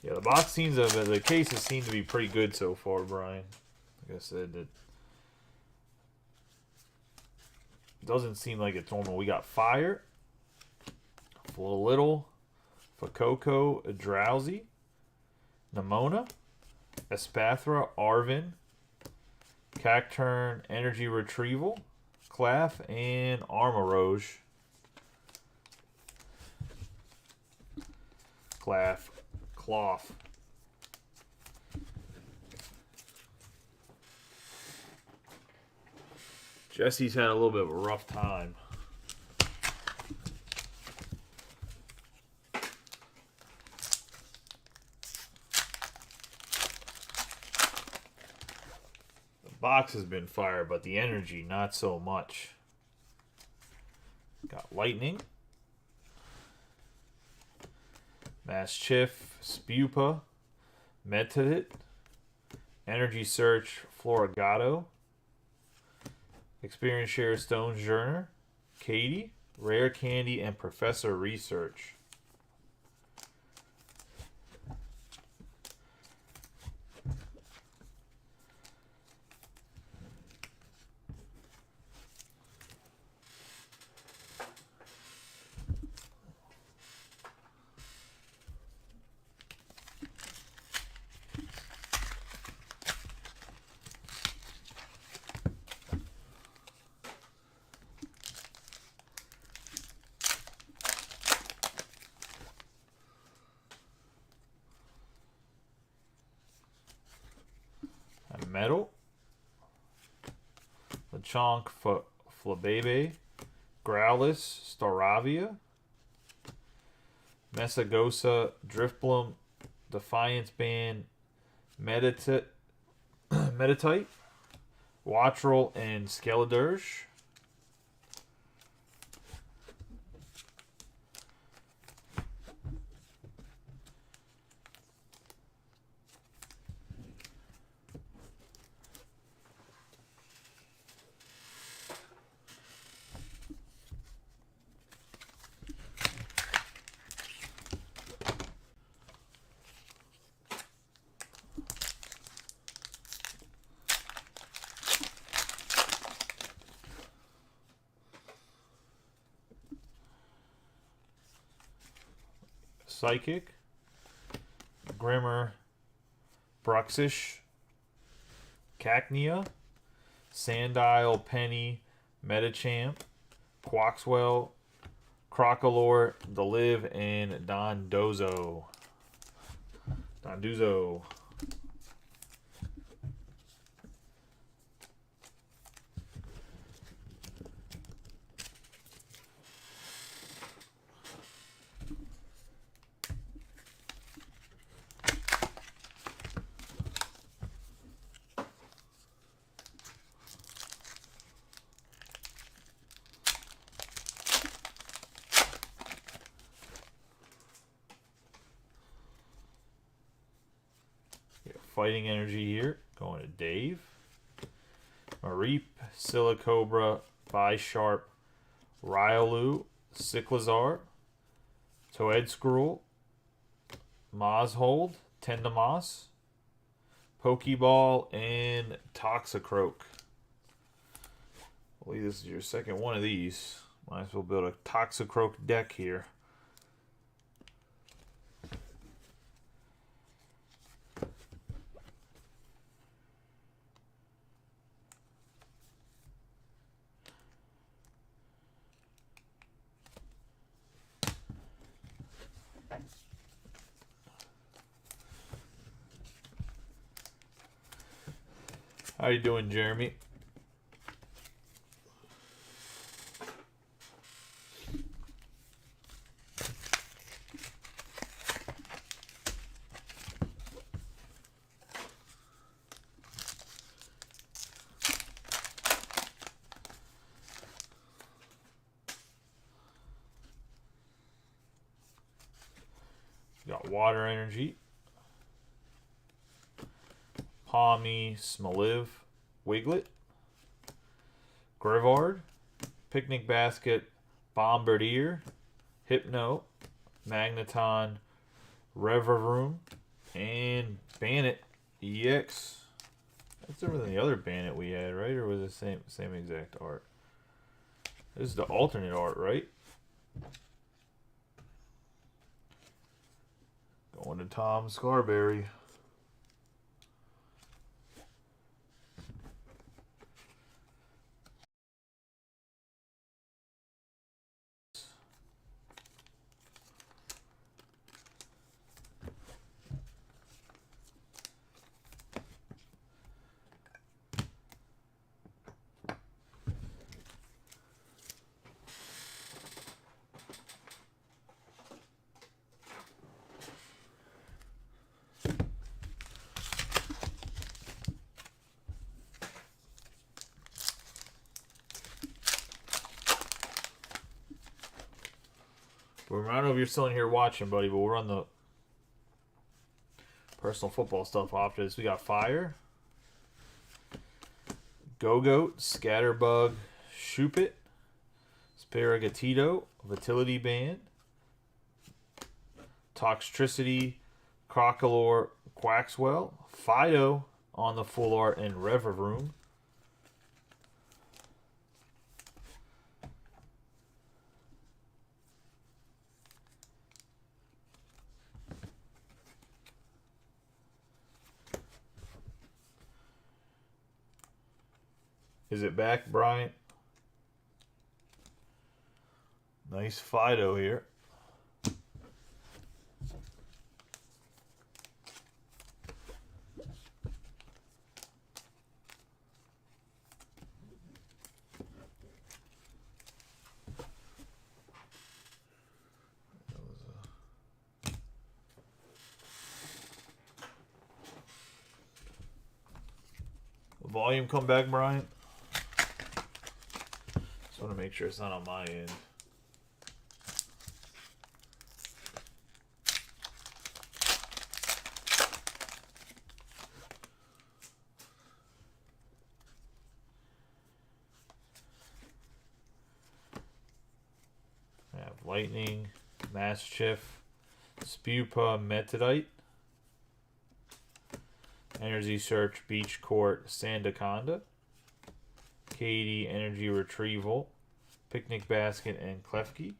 Yeah, the box seems the cases seem to be pretty good so far, Brian. Like I said, it doesn't seem like it's normal. We got Fire, Flolittle, Fuecoco, Drowsy, Nemona, Espathra, Arven, Cacturn, Energy Retrieval, Claff, and Armarouge. Cloth. Jesse's had a little bit of a rough time. The box has been fire, but the energy not so much. Got Lightning, Maschiff, Spupa, Metadit, Energy Search, Florigato, Experience Share, Stonejourner, Katie, Rare Candy, and Professor Research. Metal, Lechonk, Flabebe, Growlithe, Staravia, Messagosa, Drifbloom, Defiance Band, Meditite, Wattrel, and Skeledirge. Psychic, Grimmer, Bruxish, Cacnea, Sandile, Penny, Metachamp, Quaxwell, Crocolore, Deliv, and Dondozo. Fighting Energy here, going to Dave. Mareep, Silicobra, Bisharp, Riolu, Cyclizar, Toedscruel, Mozhold, Tendamos, Pokeball, and Toxicroak. I believe this is your second one of these. Might as well build a Toxicroak deck here. How you doing, Jeremy? Got Water Energy, Palmy, Smoliv, Wiglet, Grivard, Picnic Basket, Bombardier, Hypno, Magneton, Revavroom, and Bandit EX. That's different than the other Bandit we had, right? Or was it same exact art? This is the alternate art, right? Going to Tom Scarberry. I don't know if you're still in here watching, buddy, but we'll run the personal football stuff after this. We got Fire, Go-Goat, Scatterbug, Shoopit, Sparagatito, Vitality Band, Toxtricity, Crocolore, Quaxwell, Fido on the full art, and Revavroom. Is it back, Bryant? Nice Fido here. Volume come back, Bryant? Just want to make sure it's not on my end. I have Lightning, Mastiff, Spupa, Metadite, Energy Search, Beach Court, Sandaconda, Katie, Energy Retrieval, Picnic Basket, and Klefki.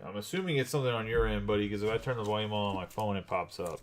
I'm assuming it's something on your end, buddy, because if I turn the volume on my phone, it pops up.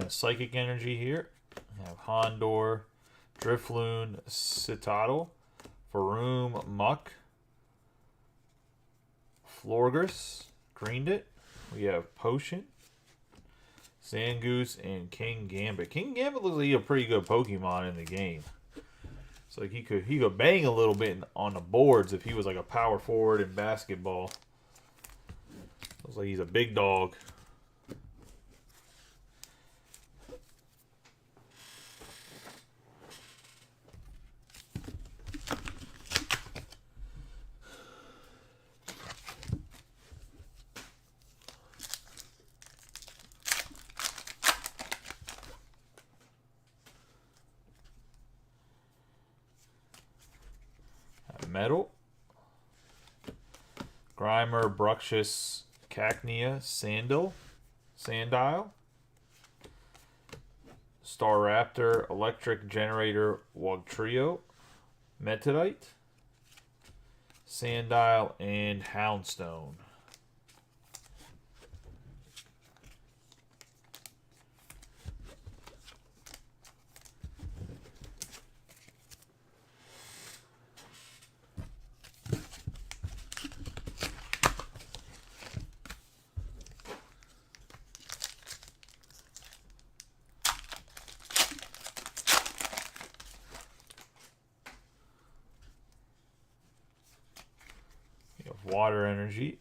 Psychic Energy here. I have Hondor, Drifloon, Citadel, Faroom, Muck, Florgus, Greendit. We have Potion, Zangoose, and King Gambit. King Gambit looks like a pretty good Pokemon in the game. It's like he could bang a little bit on the boards if he was like a power forward in basketball. Looks like he's a big dog. Metal. Grimer, Bruxish, Cacnea, Sandile. Staraptor, Electric Generator, Wugtrio, Metadite, Sandile, and Houndstone. Water Energy,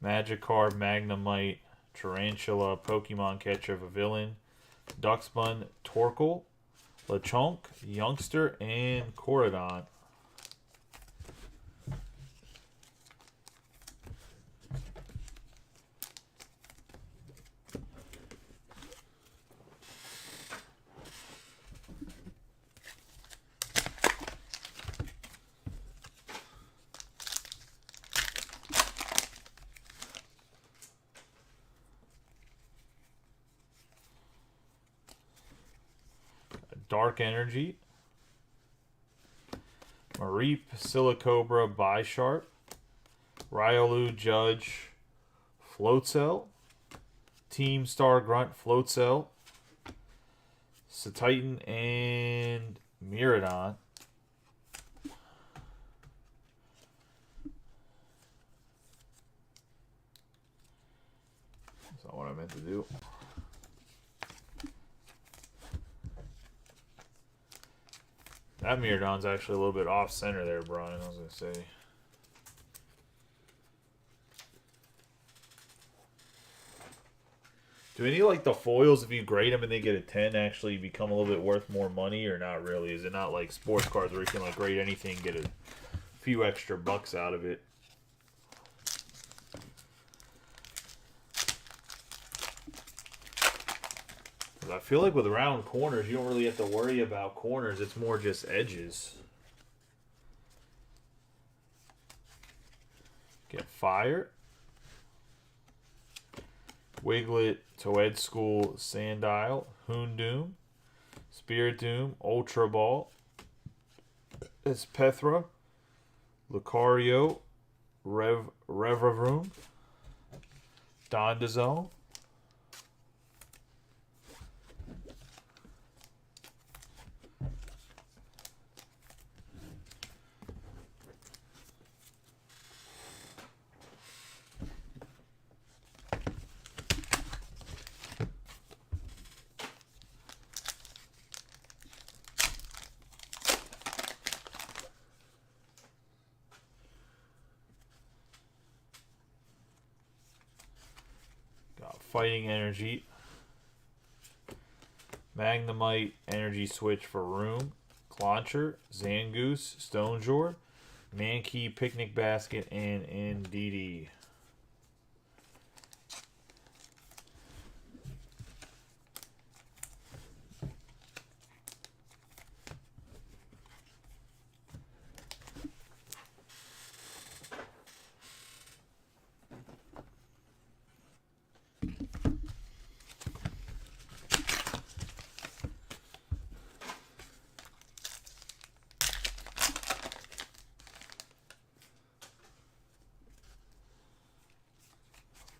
Magikarp, Magnemite, Tarantula, Pokemon Catcher, Vivillon, Duxbun, Torkoal, Lechonk, Youngster, and Corridon. Dark Energy, Mareep, Silicobra, Bisharp, Riolu, Judge, Floatzel, Team Star Grunt, Floatzel, Satitan, and Miraidon. That's not what I meant to do. That Miraidon's actually a little bit off center there, Brian, I was going to say. Do any, like, the foils, if you grade them and they get a 10, actually become a little bit worth more money, or not really? Is it not like sports cards where you can, like, grade anything and get a few extra bucks out of it? I feel like with round corners, you don't really have to worry about corners. It's more just edges. Get Fire. Wiglet, Toedscool, Sandile, Houndoom, Spiritomb, Ultra Ball, Espethra, Lucario, Revavroom, Dondozo. Fighting Energy, Magnemite, Energy Switch for Room, Clauncher, Zangoose, Stonjourner, Mankey, Picnic Basket, and Indeedee.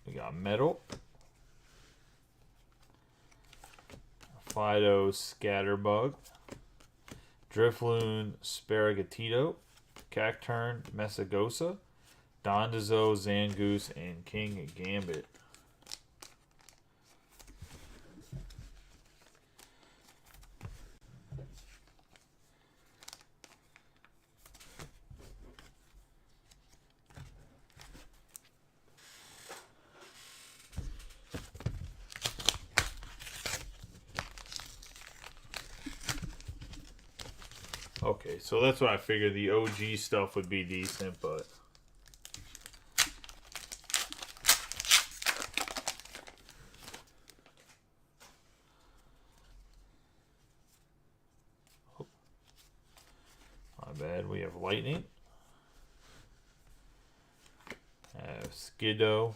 We got Metal, Fido, Scatterbug, Drifloon, Sprigatito, Cacturn, Messagosa, Dondozo, Zangoose, and King Gambit. Okay, so that's what I figured. The OG stuff would be decent, but... Oh. My bad. We have Lightning. Skiddo,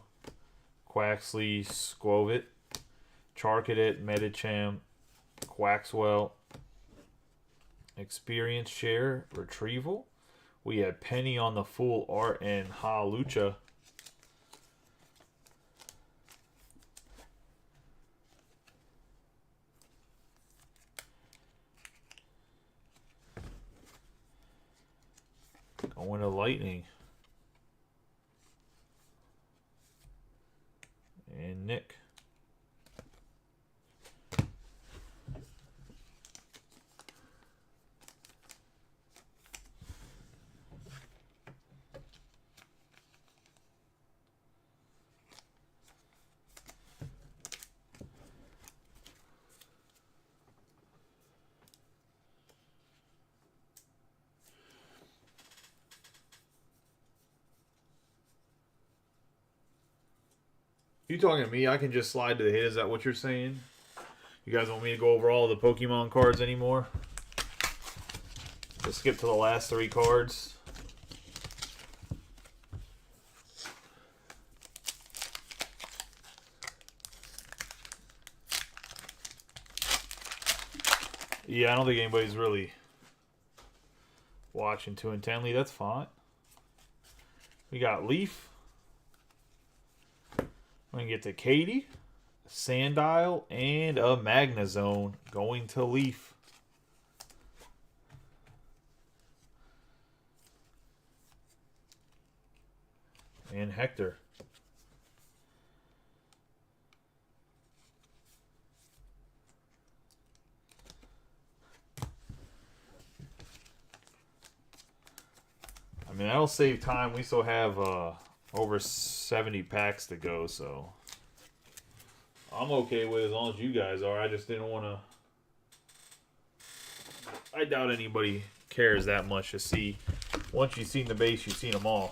Quaxley, Squovit, Charcadet, Medicham, Quaxwell, Experience Share, Retrieval. We had Penny on the full art and Halucha. Going to Lightning. And Nick. You talking to me? I can just slide to the hit. Is that what you're saying? You guys want me to go over all the Pokemon cards anymore? Just skip to the last 3 cards. Yeah, I don't think anybody's really watching too intently. That's fine. We got Leaf. We're going to get to Katie, Sandile, and a Magnezone going to Leaf. And Hector. I mean, that'll save time. We still have over 70 packs to go, so I'm okay with it as long as you guys are. I just didn't want to. I doubt anybody cares that much to see. Once you've seen the base, you've seen them all.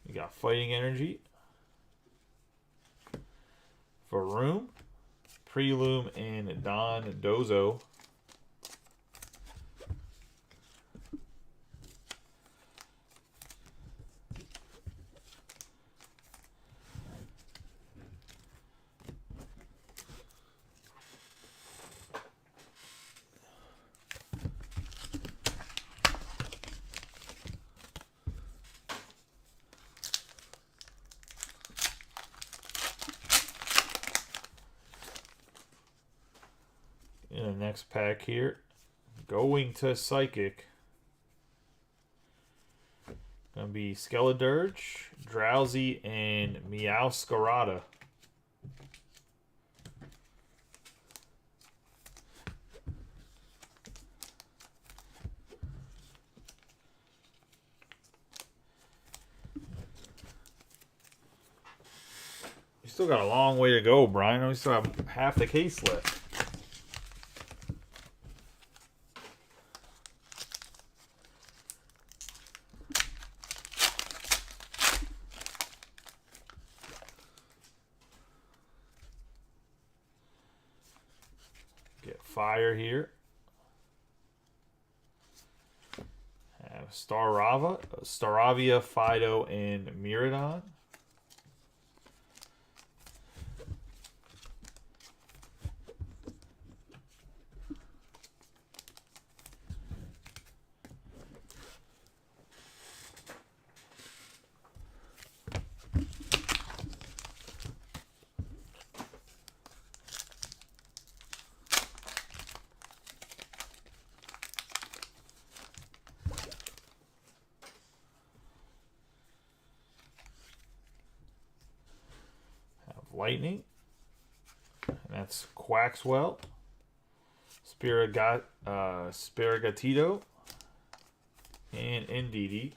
You got Fighting Energy, Varoom, Preloom, and Don Dozo. In the next pack here, going to Psychic. Gonna be Skeledirge, Drowsy, and Meowscarada. You still got a long way to go, Brian. We still have half the case left. Get Fire here. Have Staravia, Fido, and Miraidon. Lightning, and that's Quaxwell, Spirigatito, and Indeedee.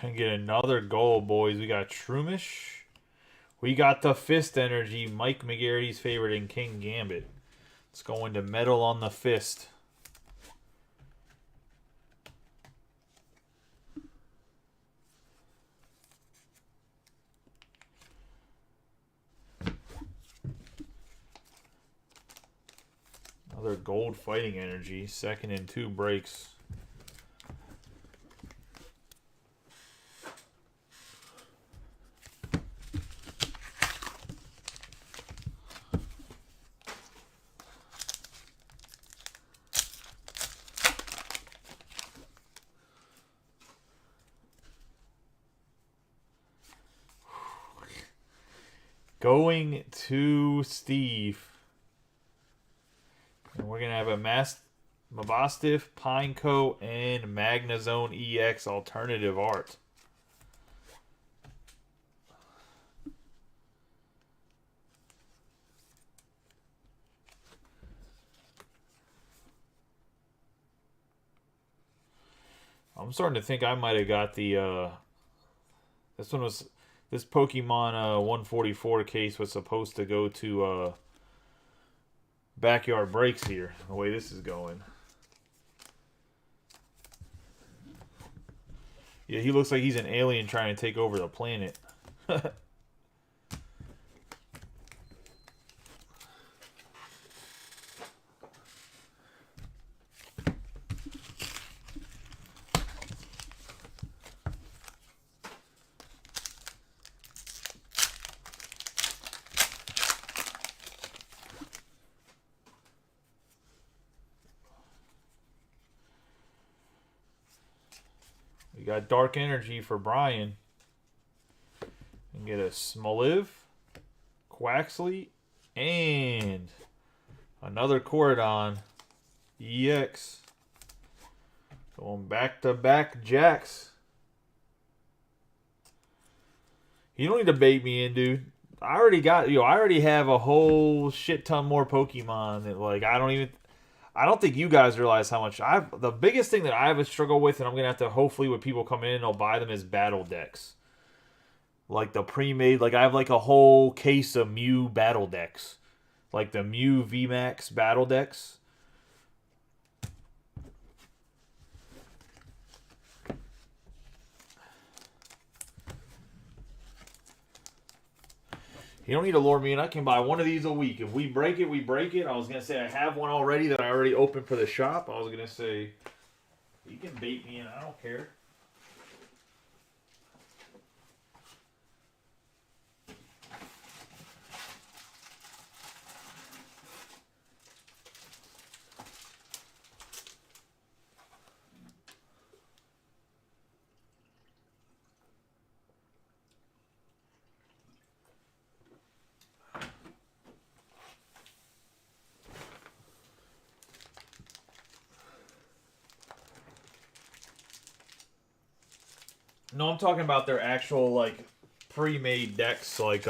Can get another goal, boys. We got Shroomish. We got the Fist Energy, Mike McGarry's favorite in King Gambit. Let's go into Metal on the Fist. Another gold Fighting Energy, second in 2 breaks. Going to Steve. And we're going to have a Mabosstiff, Pineco, and Magnazone EX alternative art. I'm starting to think I might have got the, this Pokemon 144 case was supposed to go to Backyard Breaks here, the way this is going. Yeah, he looks like he's an alien trying to take over the planet. We got Dark Energy for Brian. And get a Smoliv, Quaxley, and another Cordon EX. Going back-to-back Jacks. You don't need to bait me in, dude. I already have a whole shit ton more Pokemon that, like, I don't think you guys realize how much the biggest thing that I have a struggle with, and I'm going to have to, hopefully when people come in and I'll buy them, is battle decks. Like the pre-made, like I have like a whole case of Mew battle decks. Like the Mew VMAX battle decks. You don't need to lure me in. I can buy one of these a week. If we break it, we break it. I was going to say I have one already that I already opened for the shop. I was going to say, you can bait me in. I don't care. No, I'm talking about their actual, like, pre-made decks, like,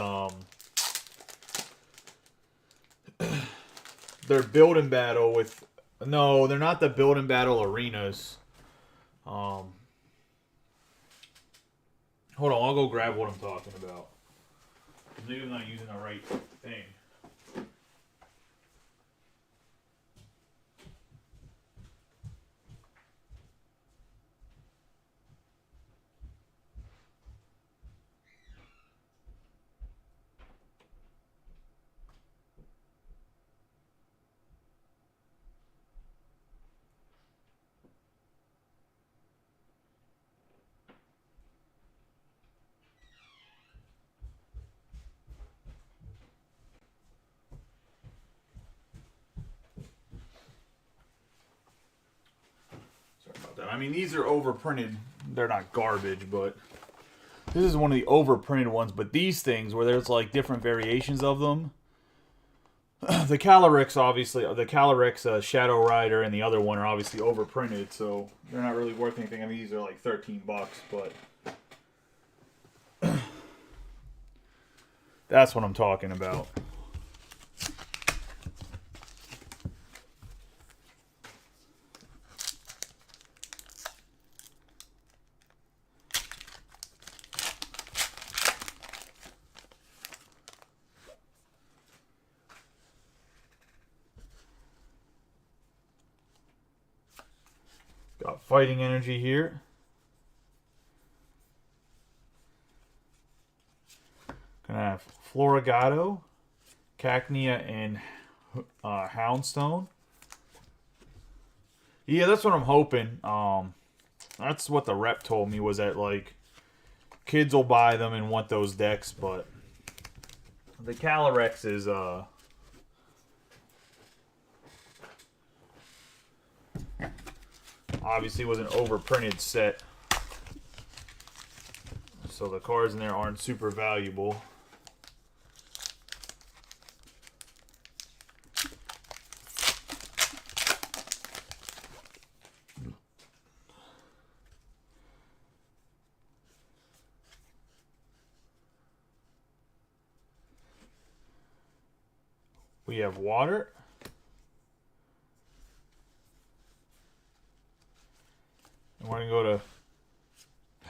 their build and battle with, no, they're not the build and battle arenas. Hold on, I'll go grab what I'm talking about. Maybe I'm not using the right thing. I mean, these are overprinted. They're not garbage, but this is one of the overprinted ones. But these things, where there's like different variations of them, the Calyrex, obviously, the Calyrex Shadow Rider and the other one are obviously overprinted, so they're not really worth anything. I mean, these are like $13, but that's what I'm talking about. Fighting Energy here. Gonna have Floragato, Cacnea, and Houndstone. Yeah, that's what I'm hoping. That's what the rep told me, was that like kids will buy them and want those decks, but the Calyrex is obviously was an overprinted set, so the cards in there aren't super valuable. We have Water. And we're going to go to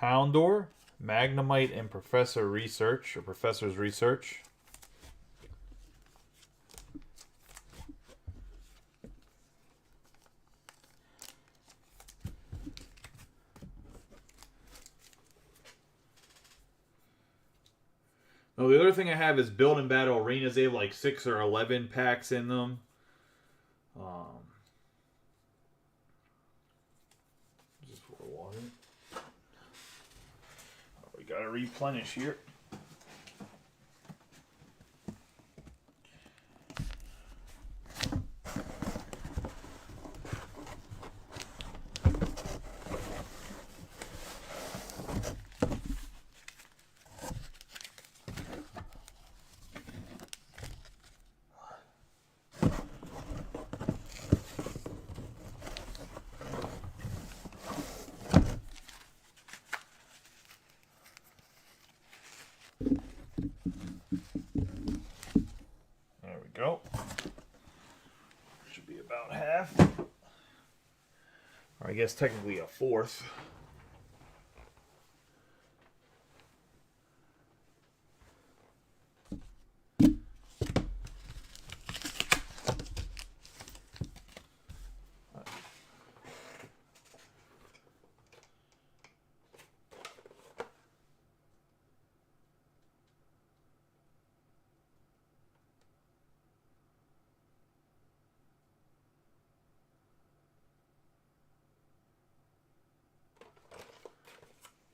Houndour, Magnemite, and Professor's Research. Now, the other thing I have is Build and Battle Arenas. They have like 6 or 11 packs in them. Just for water. We gotta replenish here. There we go. Should be about half. Or I guess technically a fourth.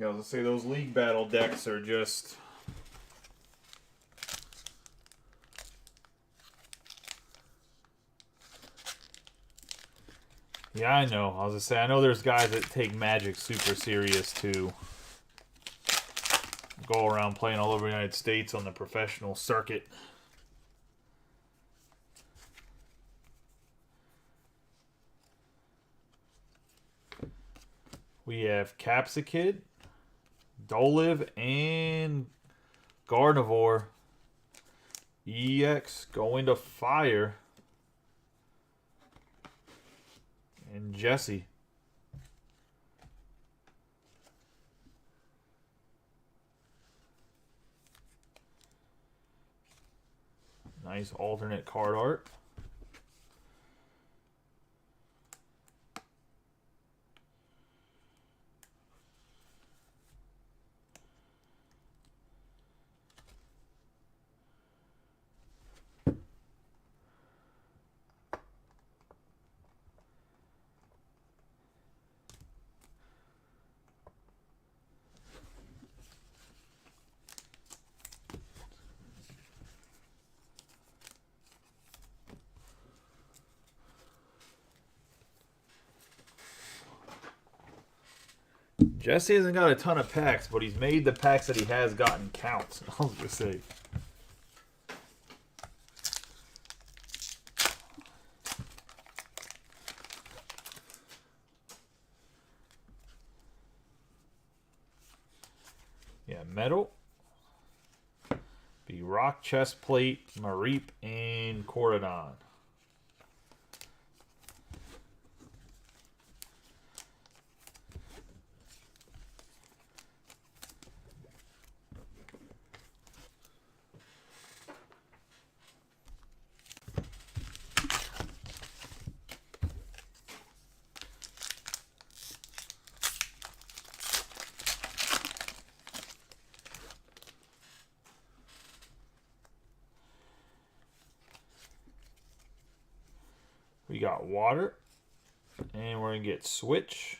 Yeah, I was gonna say those League Battle decks are just... Yeah, I know. I was gonna say, I know there's guys that take Magic super serious to go around playing all over the United States on the professional circuit. We have Capsakid, Dolive, and Gardevoir. EX going to Fire. And Jesse. Nice alternate card art. Jesse hasn't got a ton of packs, but he's made the packs that he has gotten count. I was going to say. Yeah, Metal. Be Rock, Chestplate, Mareep, and Corridon. We got Water. And we're going to get Switch,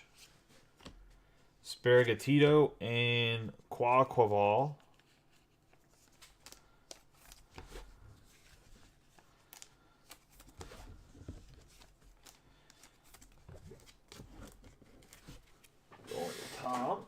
Sprigatito, and Quaquaval. Going to Tom.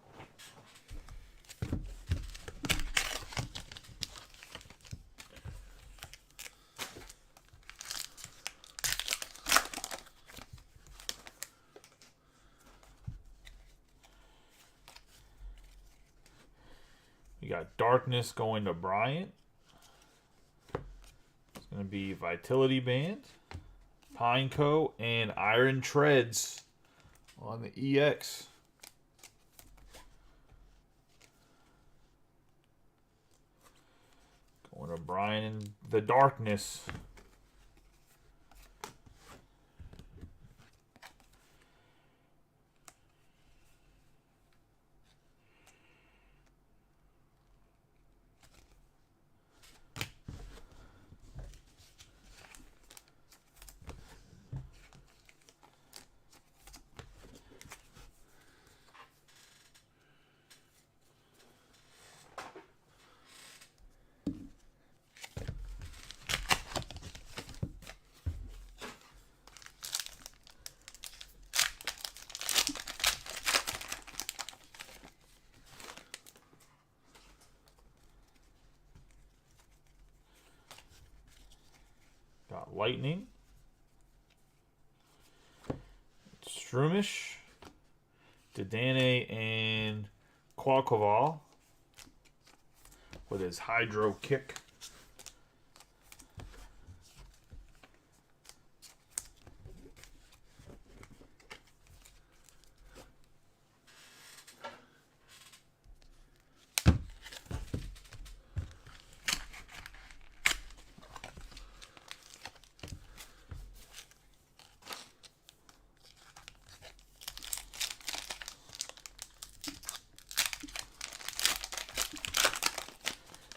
We got Darkness going to Bryant. It's going to be Vitality Band, Pineco, and Iron Treads on the EX. Going to Bryant and the Darkness. Got Lightning, Shroomish, Dedenne, and Quaquaval with his Hydro Kick.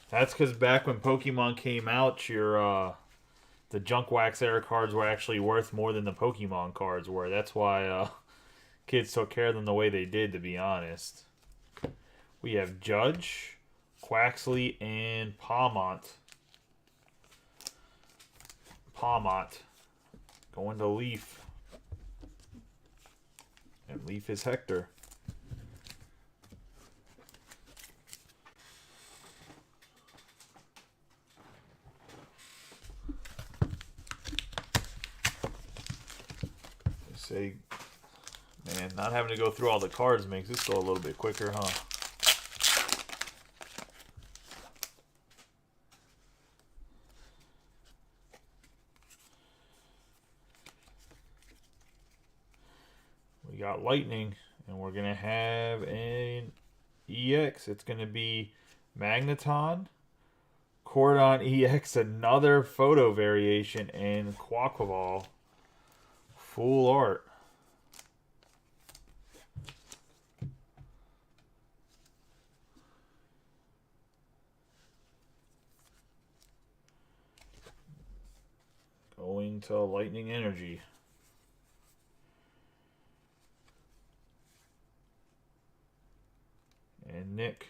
That's because back when Pokemon came out, the Junk Wax Era cards were actually worth more than the Pokemon cards were. That's why kids took care of them the way they did, to be honest. We have Judge, Quaxley, and Pawmont. Pawmont going to Leaf. And Leaf is Hector. Say, man, not having to go through all the cards makes this go a little bit quicker, huh? We got Lightning, and we're going to have an EX. It's going to be Magneton, Cordon EX, another photo variation, and Quaquaval. Full art. Going to Lightning Energy. And Nick.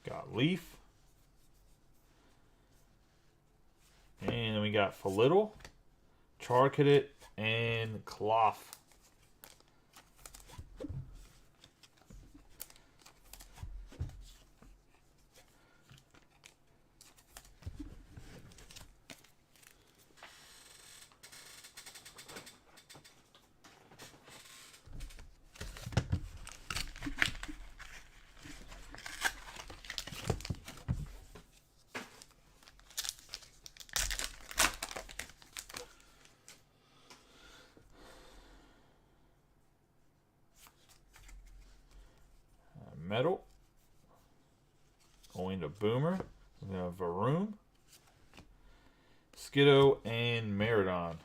Got Leaf. And then we got Felittle, Charcadet, and Cloth. Boomer. We have Varoom, Skiddo, and Maradon.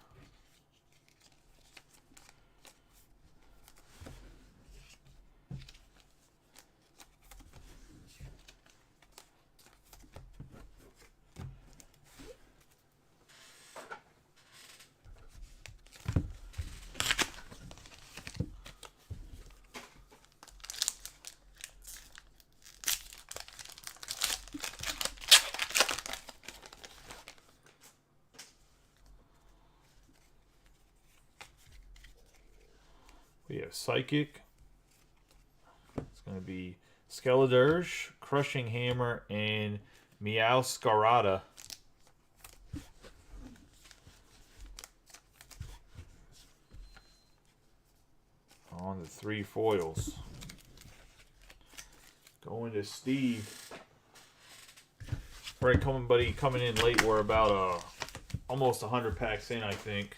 We have Psychic. It's going to be Skeledirge, Crushing Hammer, and Meowscarada. On the 3 foils. Going to Steve. Alright, coming in late. We're about almost 100 packs in, I think.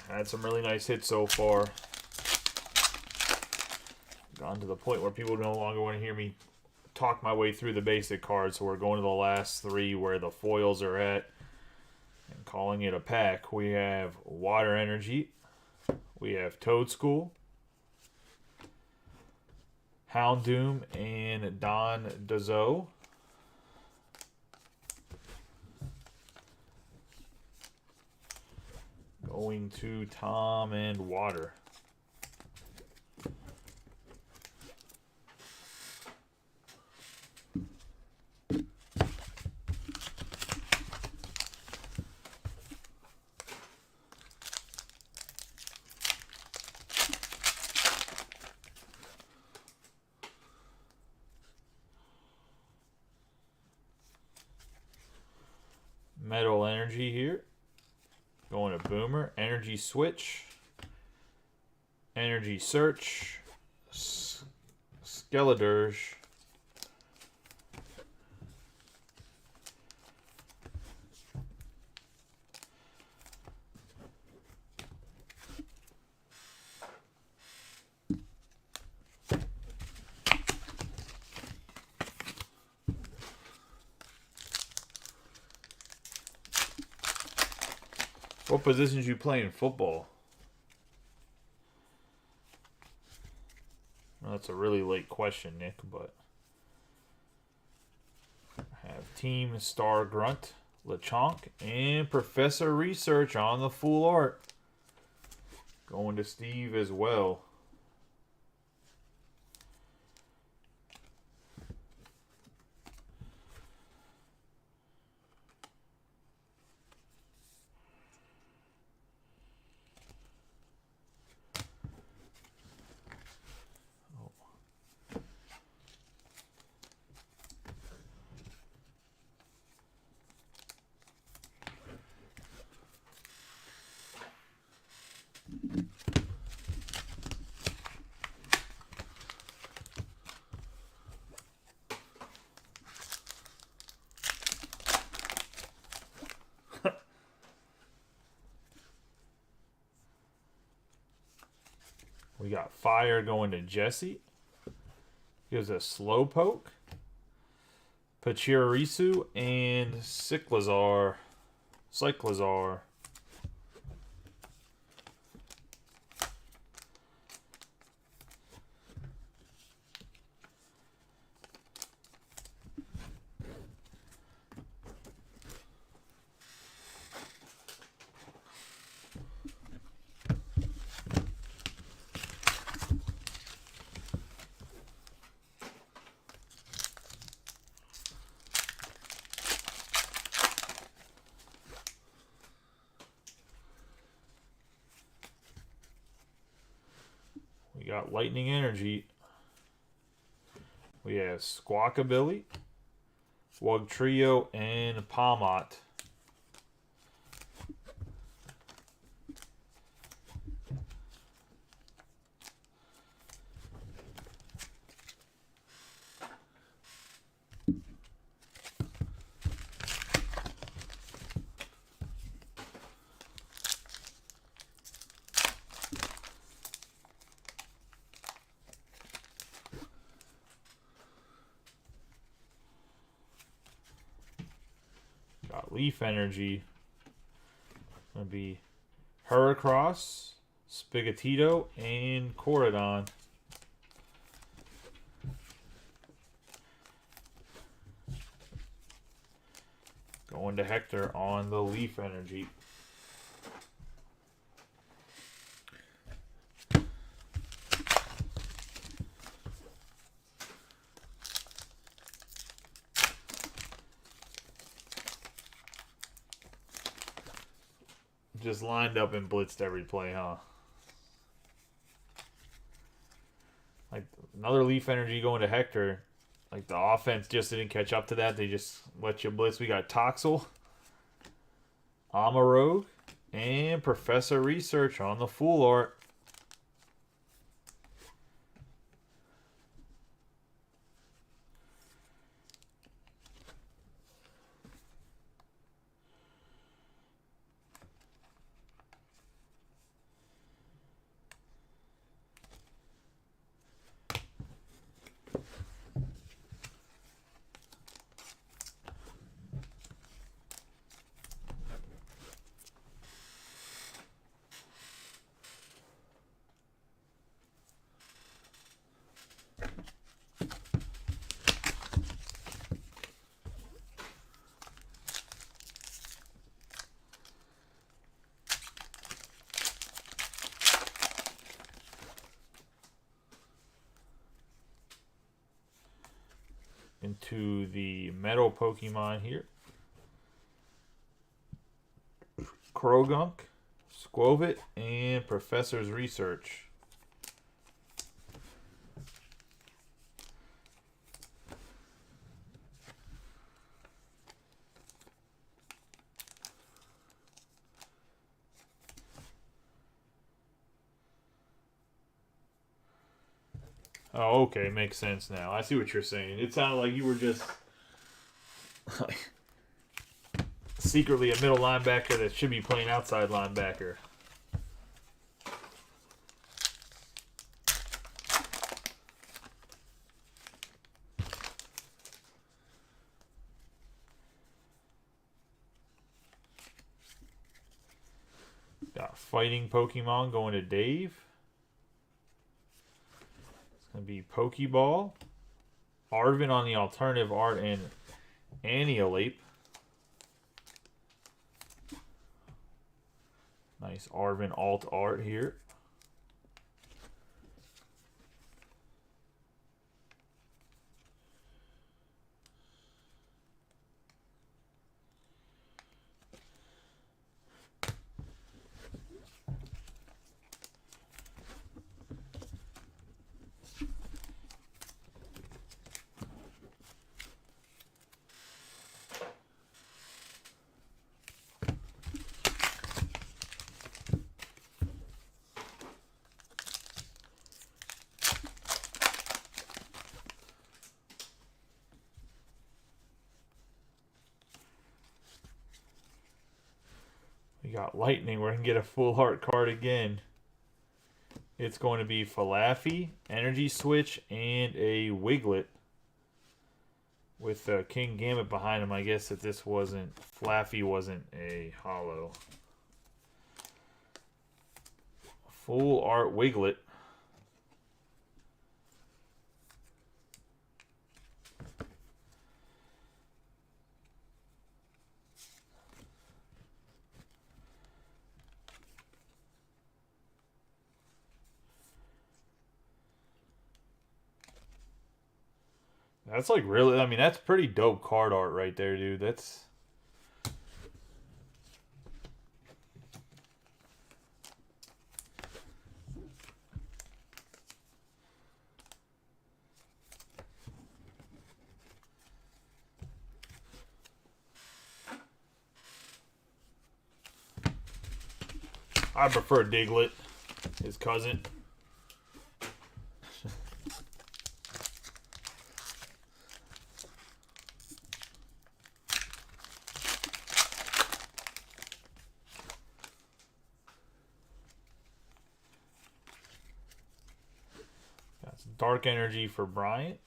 Had some really nice hits so far. Gotten to the point where people no longer want to hear me talk my way through the basic cards, so we're going to the last 3 where the foils are at and calling it a pack. We have Water Energy. We have Toadschool, Houndoom, and Don Dozo. Going to Tom and Water. Metal Energy here. Going to Boomer. Energy Switch. Energy Search. Skeledirge. What positions you play in football? Well, that's a really late question, Nick, but I have Team Star Grunt, Lechonk, and Professor Research on the full art. Going to Steve as well. We got Fire going to Jesse. Gives us Slowpoke, Pachirisu, and Cyclizar. We got Lightning Energy. We have Squawkabilly, Wugtrio, and Palmot. Leaf Energy. Going to be Heracross, Spigatito, and Corridon. Going to Hector on the Leaf Energy. Just lined up and blitzed every play, huh? Like, another Leaf Energy going to Hector. Like, the offense just didn't catch up to that. They just let you blitz. We got Toxel, Amarogue, and Professor Research on the full art. Into the metal Pokemon here. Krogunk, Squovit, and Professor's Research. Oh, okay, makes sense now. I see what you're saying. It sounded like you were just like secretly a middle linebacker that should be playing outside linebacker. Got fighting Pokemon going to Dave. It's going to be Pokeball. Arvin on the alternative art and Annihilape. Nice Arvin alt art here. We got Lightning. We're going to get a full art card again. It's going to be Falafi, Energy Switch, and a Wiglet. With King Gambit behind him. I guess if this wasn't... Flaffy wasn't a holo. Full art Wiglet. That's like really, I mean, that's pretty dope card art right there, dude. That's... I prefer Diglett, his cousin. Dark Energy for Bryant.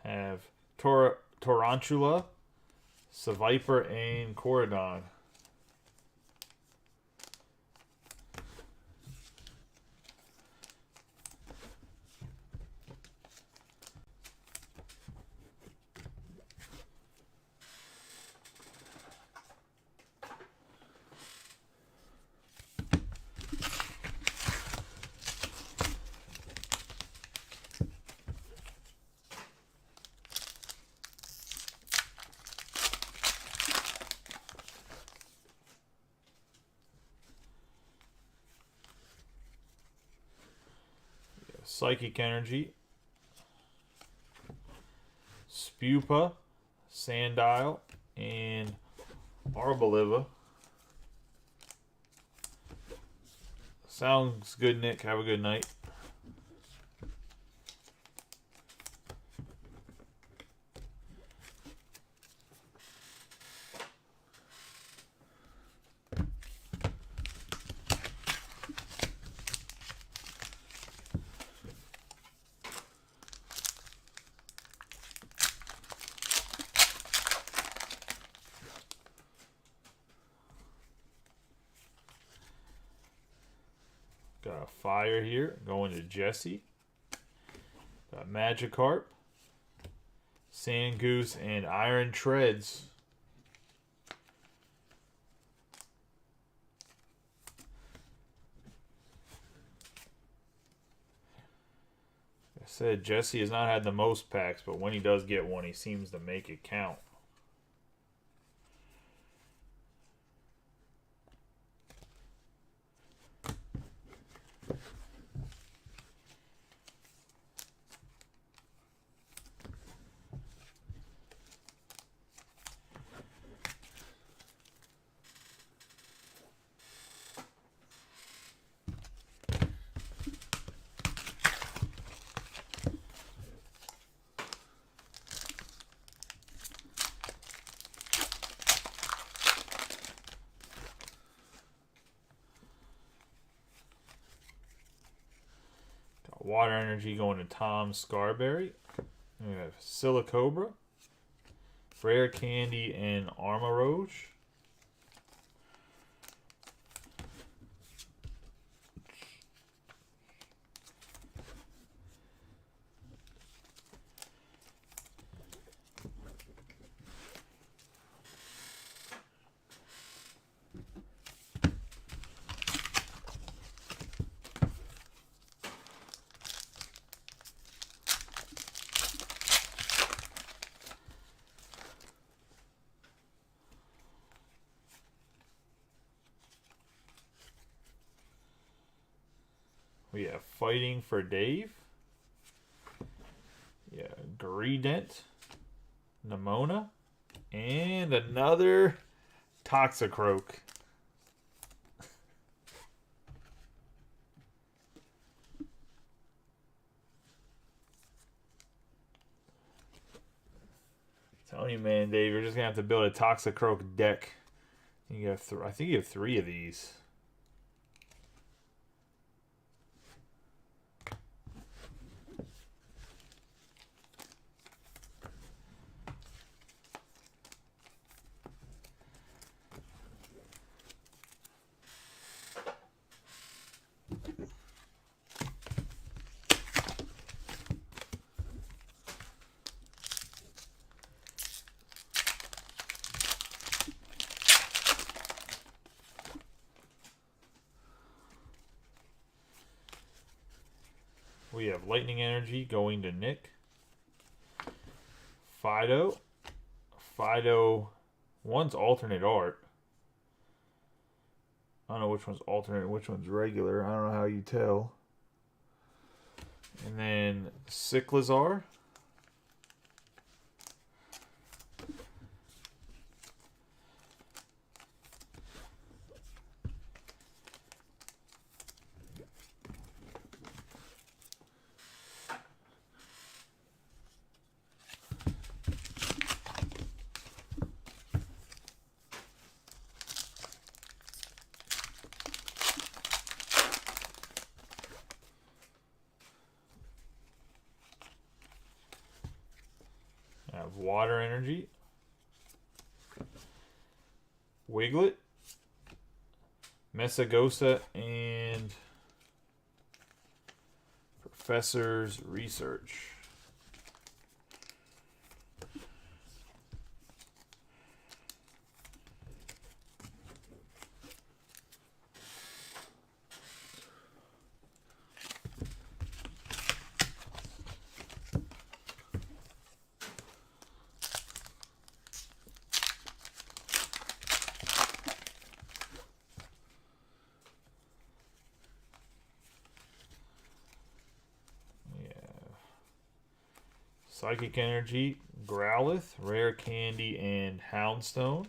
Have Tarantula, Seviper and Corridon. Psychic Energy, Spupa, Sandile, and Arboliva. Sounds good, Nick. Have a good night. Got a Fire here, going to Jesse. Got Magikarp, Sandgoose, and Iron Treads. I said Jesse has not had the most packs, but when he does get one, he seems to make it count. Water Energy going to Tom Scarberry. We have Silicobra, Rare Candy, and Armarouge. We have Fighting for Dave. Yeah, Greedent, Nemona, and another Toxicroak. Telling you, man, Dave, you're just gonna have to build a Toxicroak deck. You have I think you have 3 of these. We have Lightning Energy going to Nick. Fido. Fido. One's alternate art. I don't know which one's alternate and which one's regular. I don't know how you tell. And then Cyclizar. I have Water Energy, Wiglet, Mesagosa, and Professor's Research. Psychic Energy, Growlithe, Rare Candy, and Houndstone.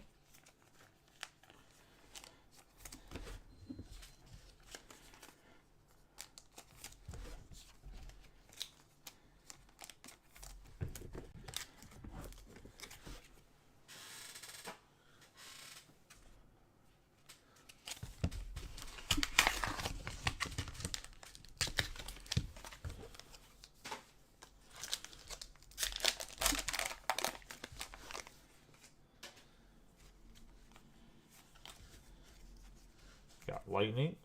Got Lightning,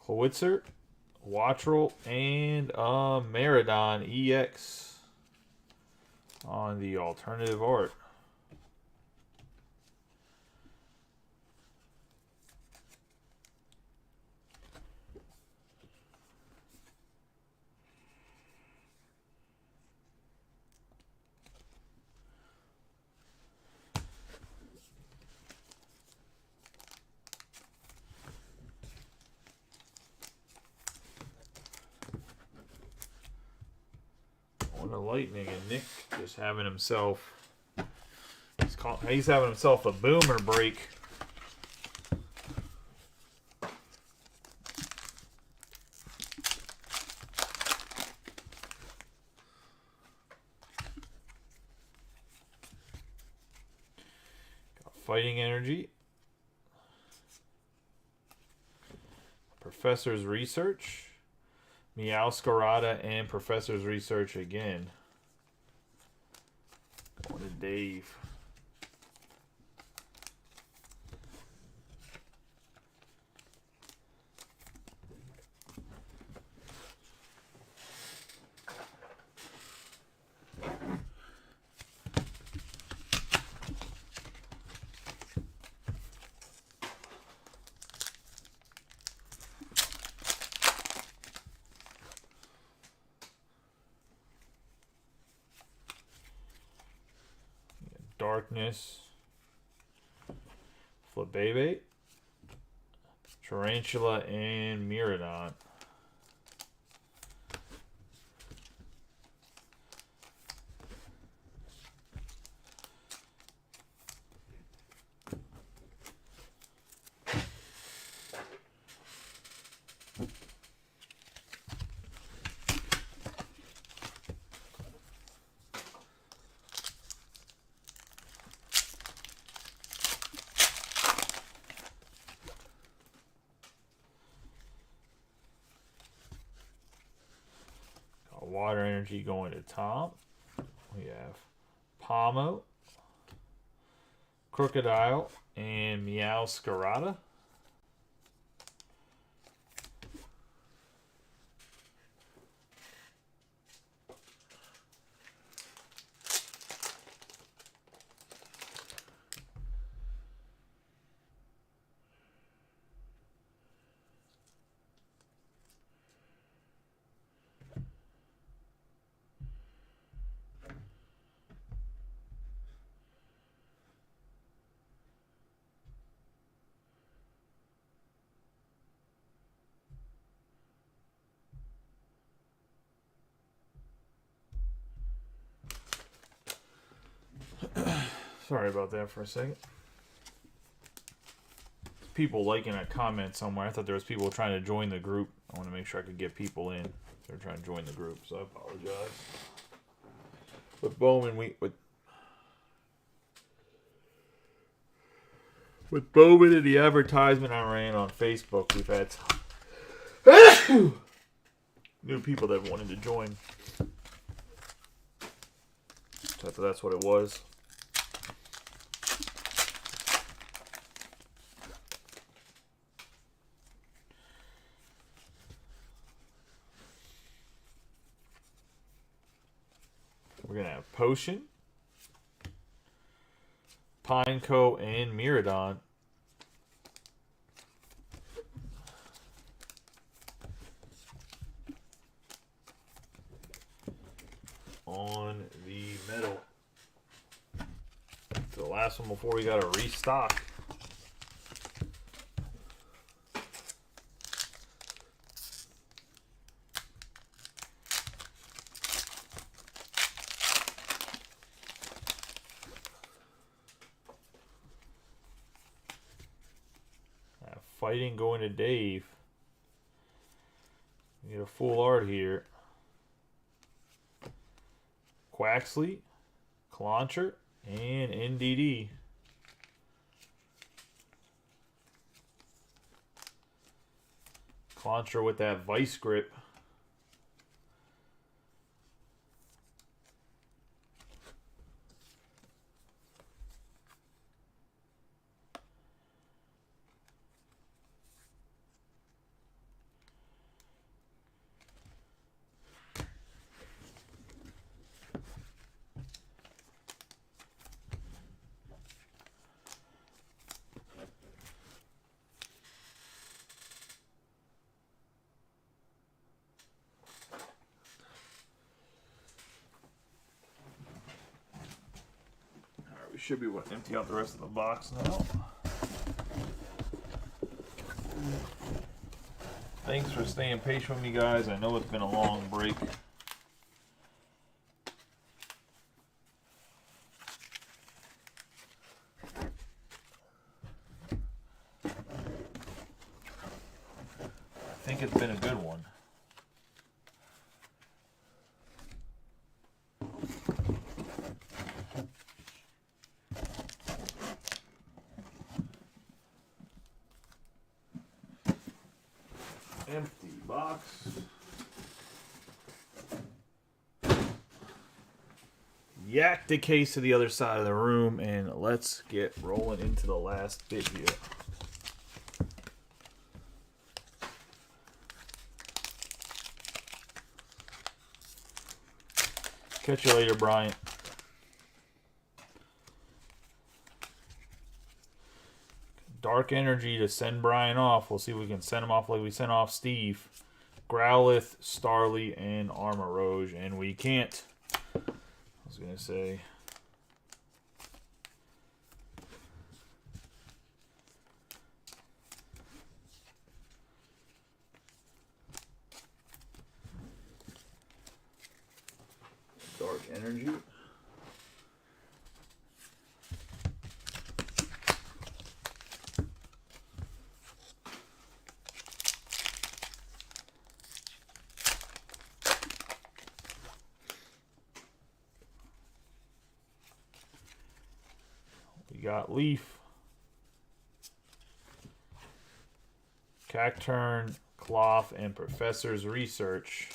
Howitzer, Wattrel, and Maridon EX on the alternative art. On the Lightning, and Nick just having himself, he's having himself a boomer break. Got Fighting Energy, Professor's Research, Meowscarada, and Professor's Research again. Going to Dave. Darkness, Flabébé, Tarantula, and Miraidon. Water Energy going to Tom. We have Pomo, Crocodile, and Meowscarada. Sorry about that for a second. People liking a comment somewhere. I thought there was people trying to join the group. I want to make sure I could get people in. They're trying to join the group, so I apologize. With Bowman, with Bowman and the advertisement I ran on Facebook, we've had new people that wanted to join. So that's what it was. Potion, Pineco, and Miraidon. On the metal. The last one before we got to restock. Fighting going to Dave. We get a full art here. Quaxley, Clauncher, and NDD. Clauncher with that vice grip. Should be able to empty out the rest of the box now. Thanks for staying patient with me, guys. I know it's been a long break. I think it's been a good one. Empty box. Yak the case to the other side of the room, and let's get rolling into the last bit here. Catch you later, Bryant. Dark Energy to send Brian off. We'll see if we can send him off like we sent off Steve. Growlithe, Starly, and Armoroge. And we can't. I was going to say. Dark Energy. We got Leaf, Cacturn, Cloth, and Professor's Research.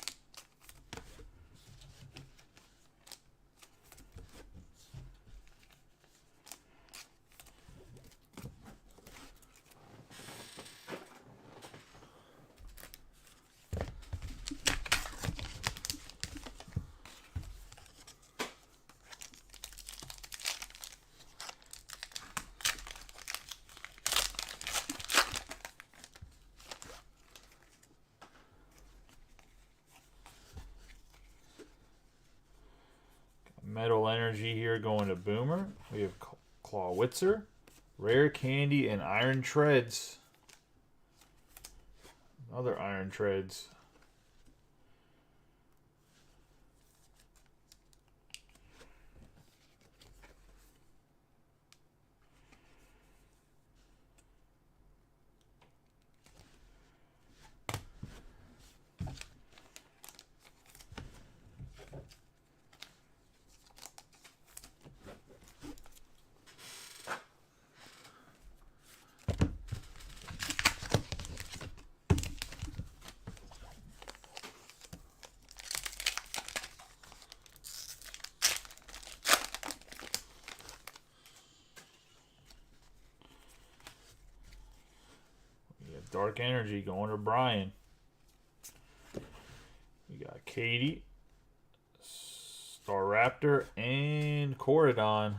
Metal Energy here going to Boomer. We have Clawitzer, Rare Candy, and Iron Treads. Other Iron Treads. Dark Energy going to Brian. We got Katie, Staraptor and Corridon.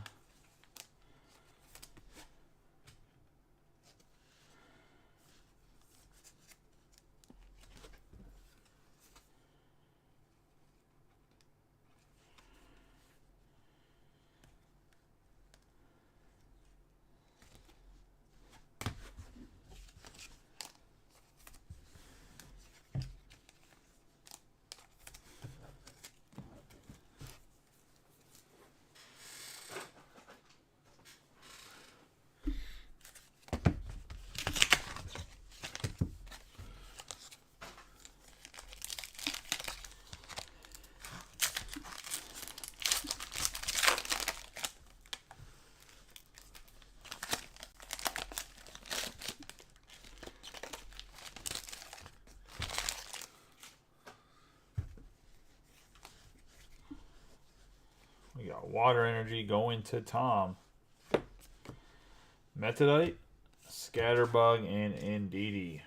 We got Water Energy going to Tom. Metadite, Scatterbug, and Indeedee.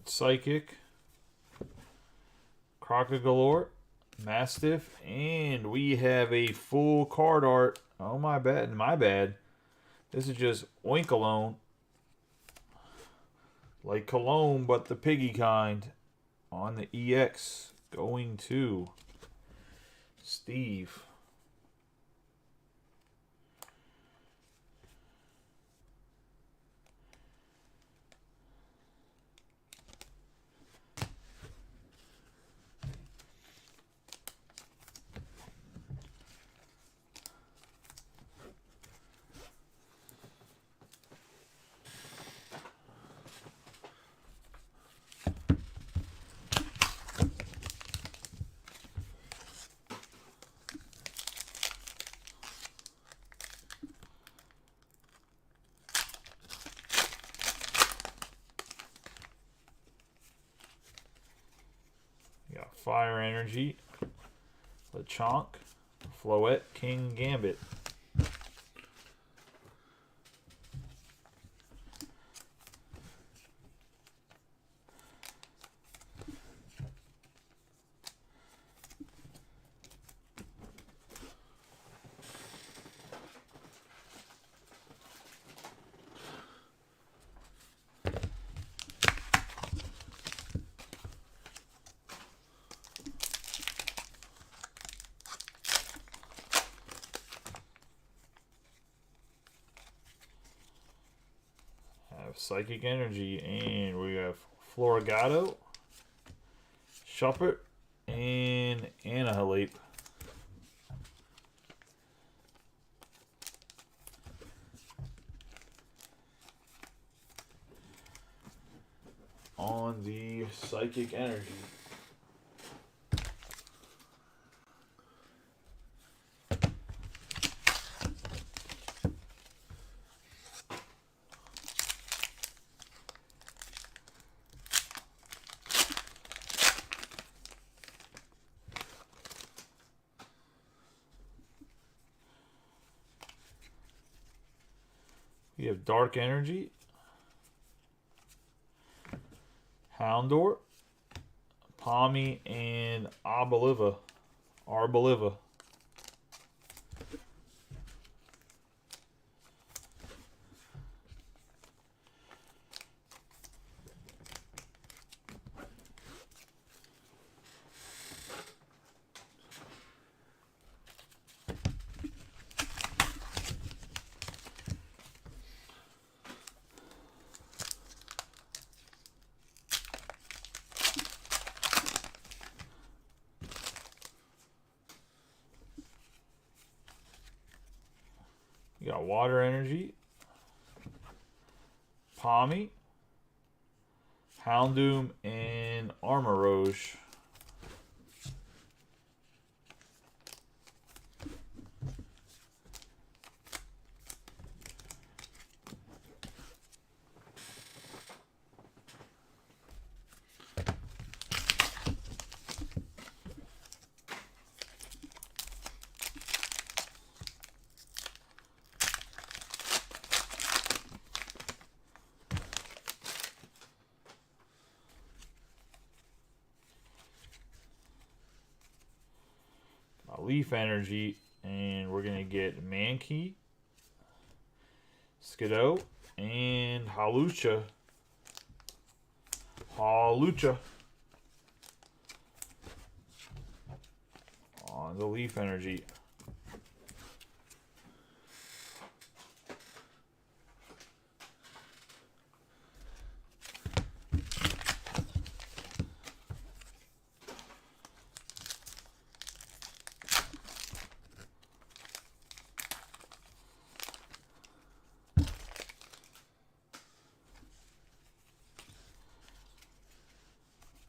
Psychic, Crocodile, Mastiff, and we have a full card art. Oh, my bad. This is just Oinkologne. Like Cologne, but the piggy kind. On the EX, going to Steve. Fire Energy, Lechonk, Floette, King Gambit. Psychic Energy, and we have Floragato, Shuppert, and Annihilate. On the Psychic Energy. We have Dark Energy, Houndour, Palmy, and Arboliva. You got Water Energy, Palmy, Houndoom, and Armoroge. Leaf Energy, and we're going to get Mankey, Skiddo, and Hawlucha. On the Leaf Energy.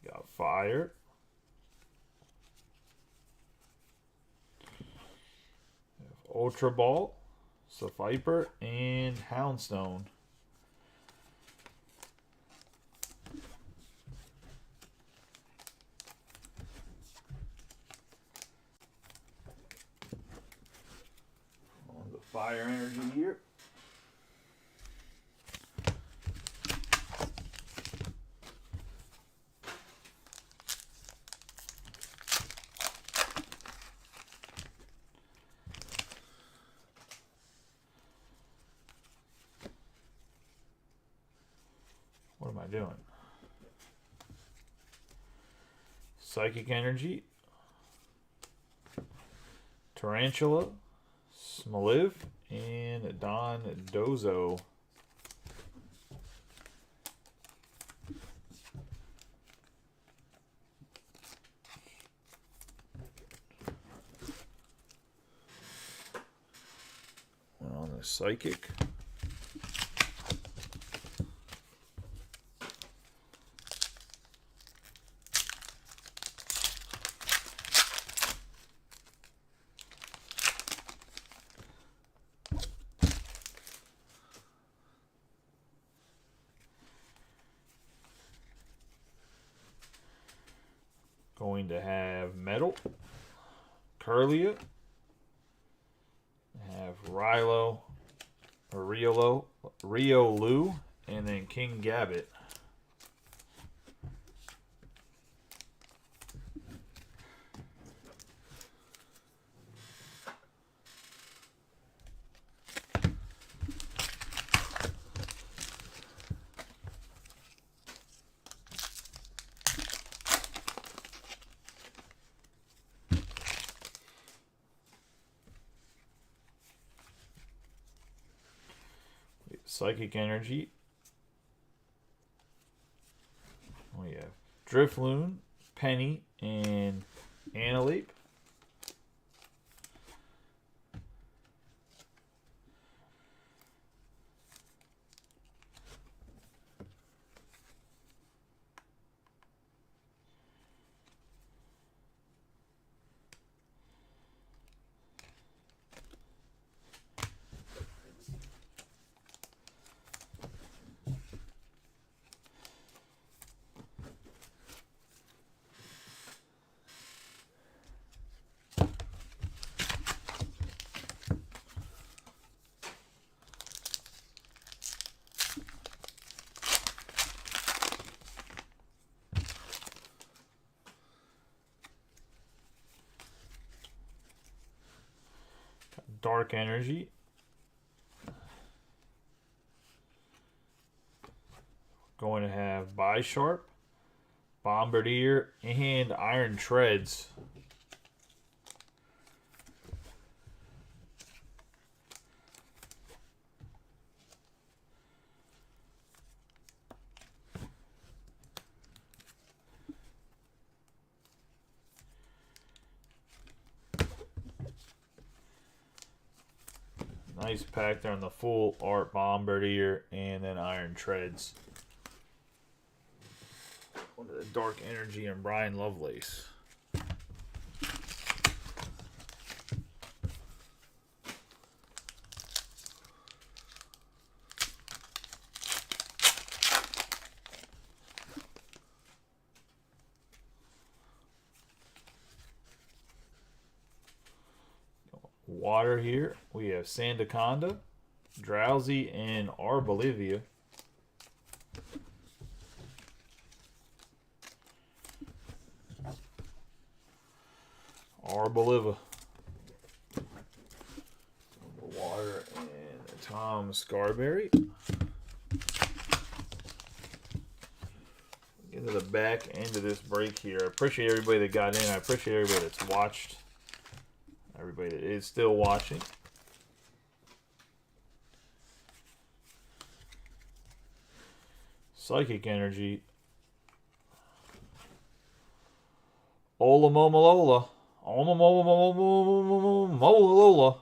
Got Fire. Ultra Ball, Viper, and Houndstone. On the Fire Energy here. What am I doing? Psychic Energy, Tarantula, Smoliv, and Dondozo. On the Psychic. Going to have Metal, Curlia, have Riolu, and then Kingambit. Psychic Energy. We have Drifloon, Penny, and Analeep. Dark Energy. Going to have Bisharp, Bombardier, and Iron Treads. Nice pack there on the full art Bombardier and then Iron Treads. Dark Energy and Brian Lovelace. Water here. We have Sandaconda, Drowsy, and Arbolivia. Arboliva. Water and Tom Scarberry. Get to the back end of this break here. I appreciate everybody that got in. I appreciate everybody that's watched. Everybody that is still watching. Psychic Energy. Olamomalola. Olamomalola.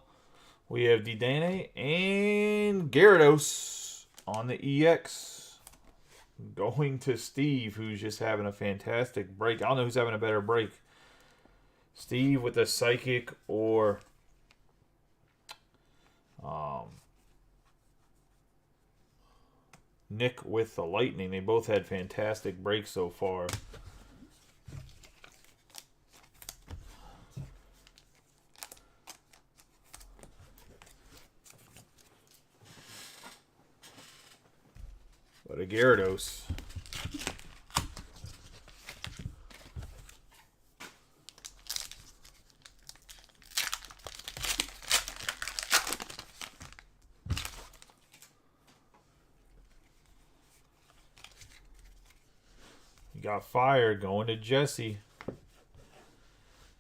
We have Didane and Gyarados on the EX. Going to Steve, who's just having a fantastic break. I don't know who's having a better break. Steve with the Psychic or Nick with the Lightning. They both had fantastic breaks so far. But a Gyarados. You got Fire going to Jesse.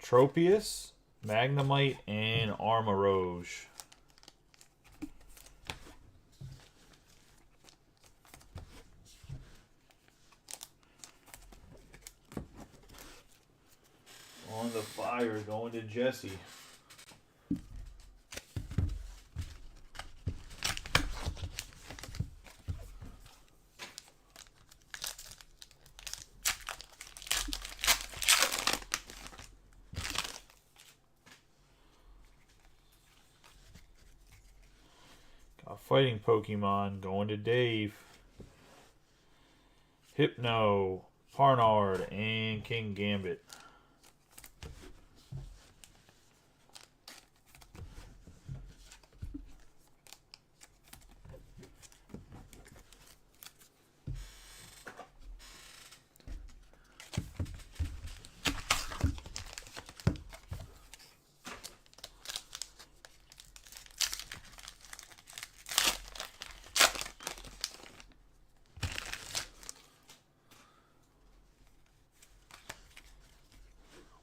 Tropius, Magnemite, and Armarouge. On the Fire going to Jesse. Fighting Pokemon going to Dave. Hypno, Parnard, and King Gambit.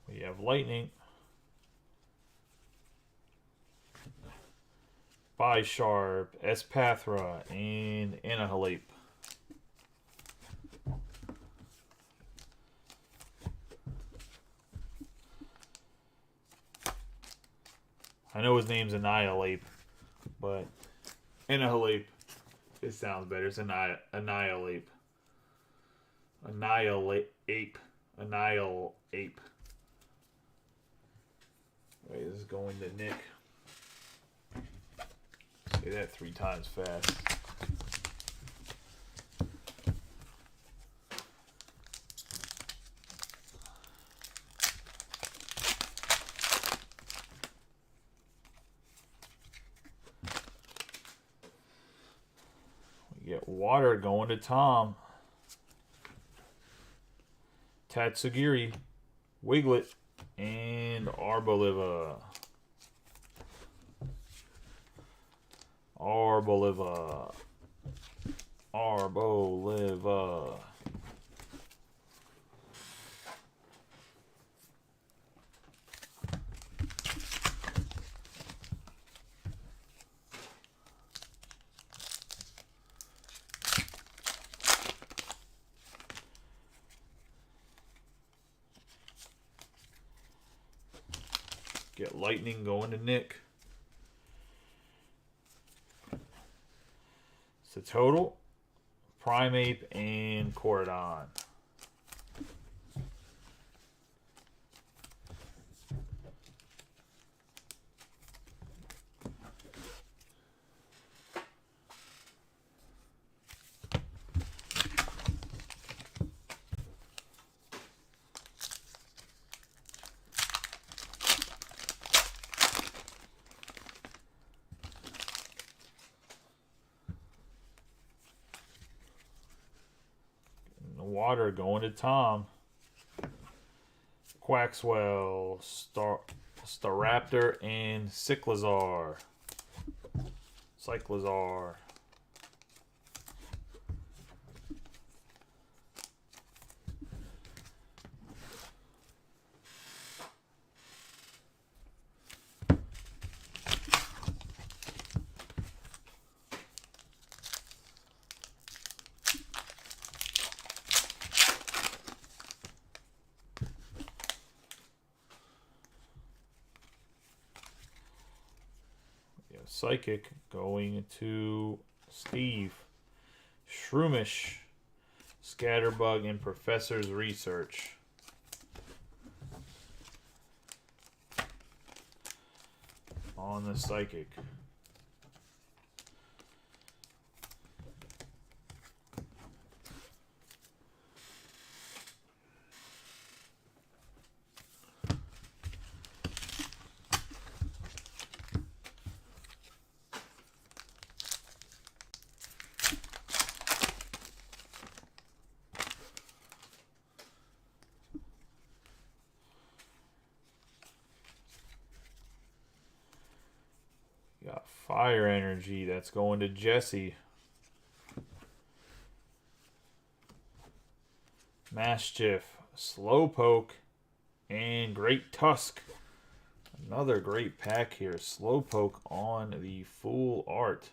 We have Lightning, Bisharp, Espathra, and Annihilate. I know his name's Annihilate, but Annihilate, it sounds better. It's Annihilate. Annihilate. Annihilate. Wait, this is going to Nick. Say that 3 times fast. We get Water going to Tom. Tatsugiri, Wiglet, and Arboliva. Arboliva. Arboliva. Get Lightning going to Nick. It's a total, Primeape, and Coridon. Water going to Tom. Quaxwell, Staraptor, and Cyclizar. Psychic going to Steve. Shroomish, Scatterbug, and Professor's Research. On the Psychic. Got Fire Energy. That's going to Jesse. Mischief, Slowpoke, and Great Tusk. Another great pack here. Slowpoke on the full art.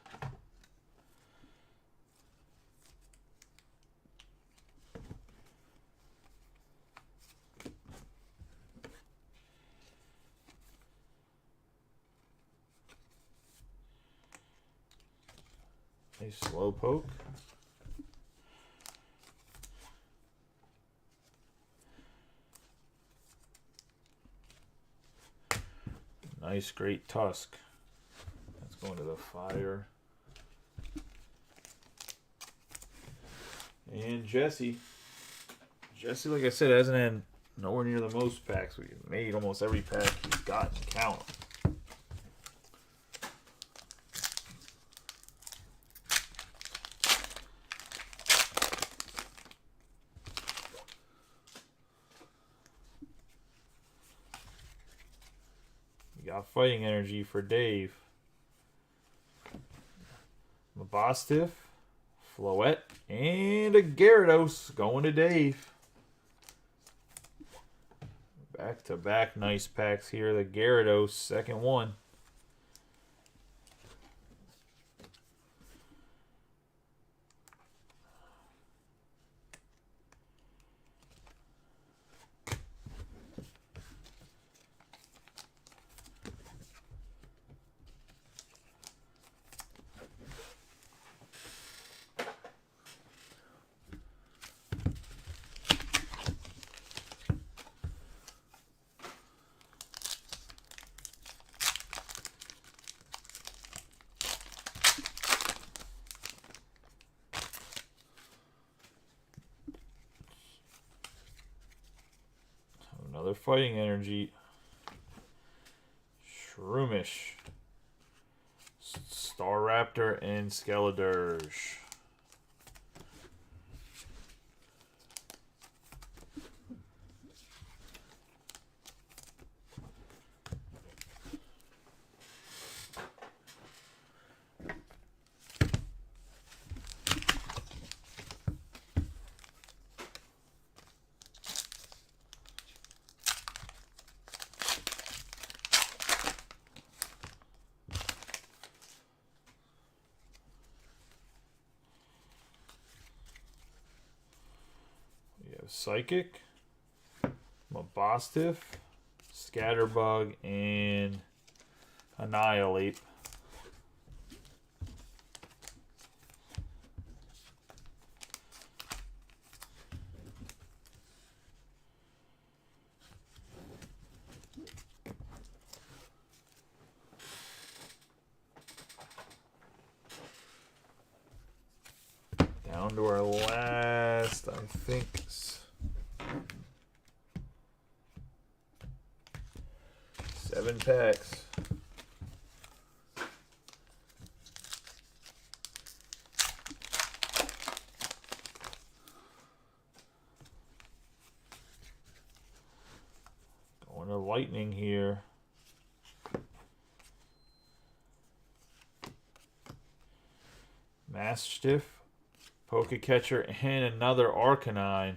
A Slowpoke. Nice, Great Tusk. That's going to the Fire. And Jesse. Jesse, like I said, hasn't had nowhere near the most packs. We've made almost every pack he's got. Count. Got Fighting Energy for Dave. Mabostiff, Floette, and a Gyarados going to Dave. Back-to-back nice packs here. The Gyarados, second one. Another Fighting Energy. Shroomish, Staraptor, and Skeledirge. Psychic, Mabostiff, Scatterbug, and Annihilate. Down to our last, I think, 7 packs. a Lightning here. Mastiff, Pokecatcher, and another Arcanine.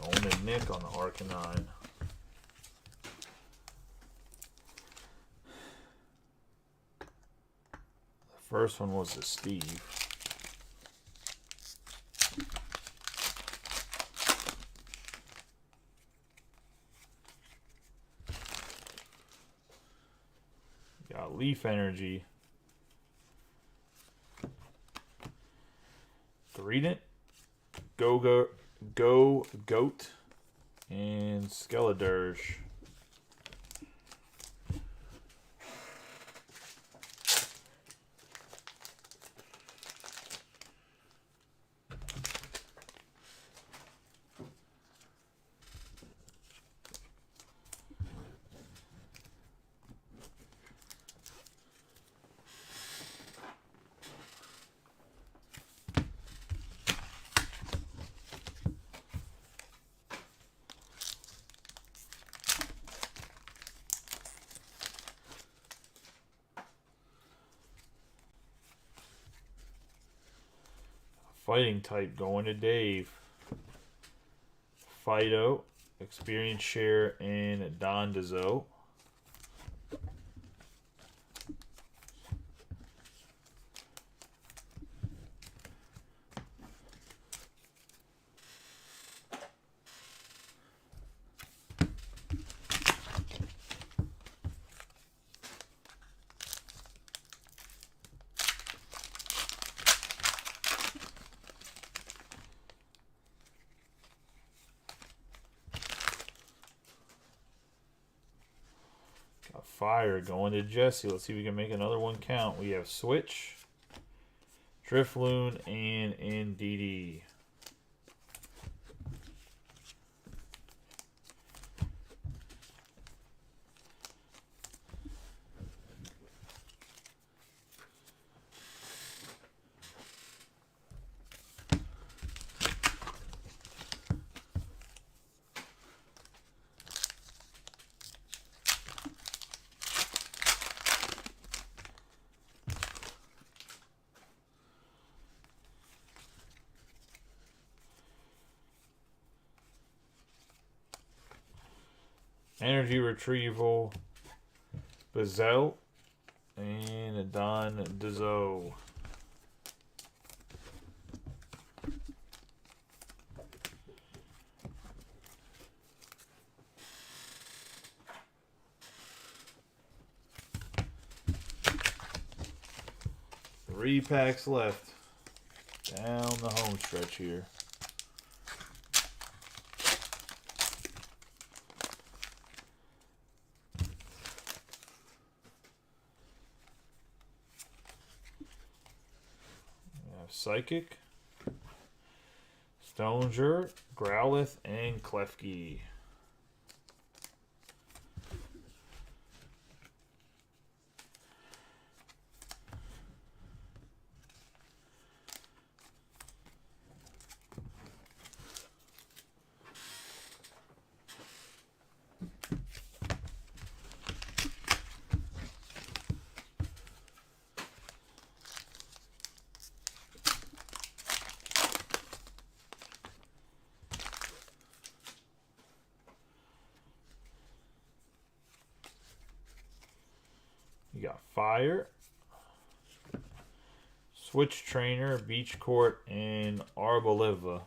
Only Nick on the Arcanine. The first one was the Steve. Got Leaf Energy. Greedent. Go Goat, and Skeledirge. Fighting type going to Dave. Fido, Experience Share, and Dondozo. Fire going to Jesse. Let's see if we can make another one count. We have Switch, Drifloon, and Indeedee. Energy Retrieval, Bazel, and a Dondozo. Three packs left down the home stretch here. Psychic, Stoneger, Growlithe, and Klefki. You got Fire, Switch Trainer, Beach Court, and Arboliva.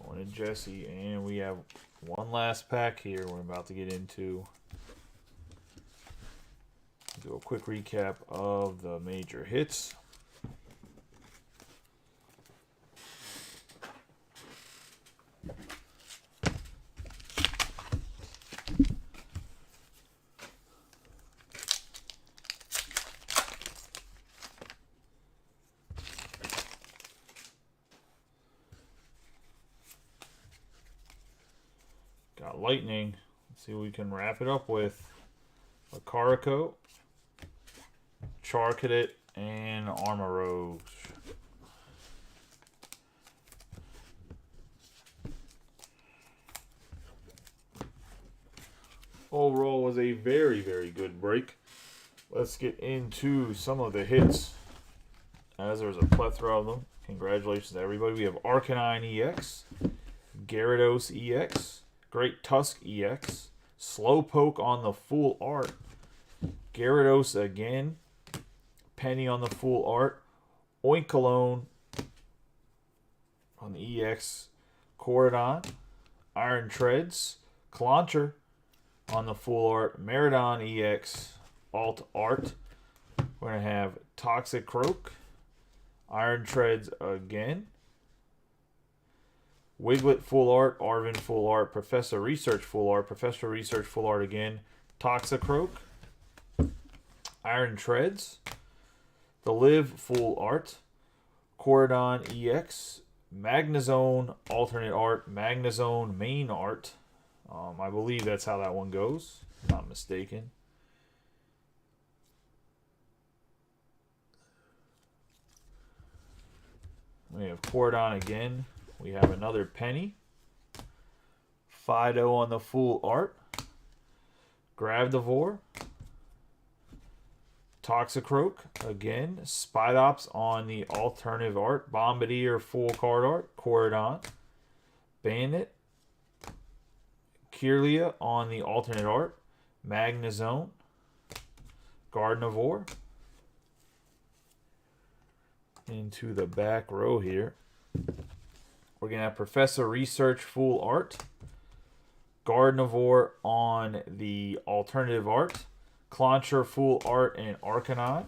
Going to Jesse, and we have one last pack here we're about to get into. Do a quick recap of the major hits. Lightning. Let's see what we can wrap it up with. A Caraco, Charcadet, and Armarouge. Overall was a very, very good break. Let's get into some of the hits, as there's a plethora of them. Congratulations to everybody. We have Arcanine EX, Gyarados EX, Great Tusk EX, Slowpoke on the full art, Gyarados again, Penny on the full art, Oinkologne on the EX, Corridon, Iron Treads, Clauncher on the full art, Maridon EX, Alt Art. We're going to have Toxicroak, Iron Treads again, Wiglet full art, Arven full art, Professor Research full art, Professor Research full art again, Toxicroak, Iron Treads, the Live full art, Corridon EX, Magnezone alternate art, Magnezone main art. I believe that's how that one goes, if I'm not mistaken. We have Corridon again. We have another Penny. Fido on the full art. Gravdivore. Toxicroak again. Spidops on the alternative art. Bombardier full card art. Corridon. Bandit. Kirlia on the alternate art. Magnezone. Gardevoir. Into the back row here. We're going to have Professor Research full art. Gardevoir on the alternative art. Clauncher full art and Arcanine.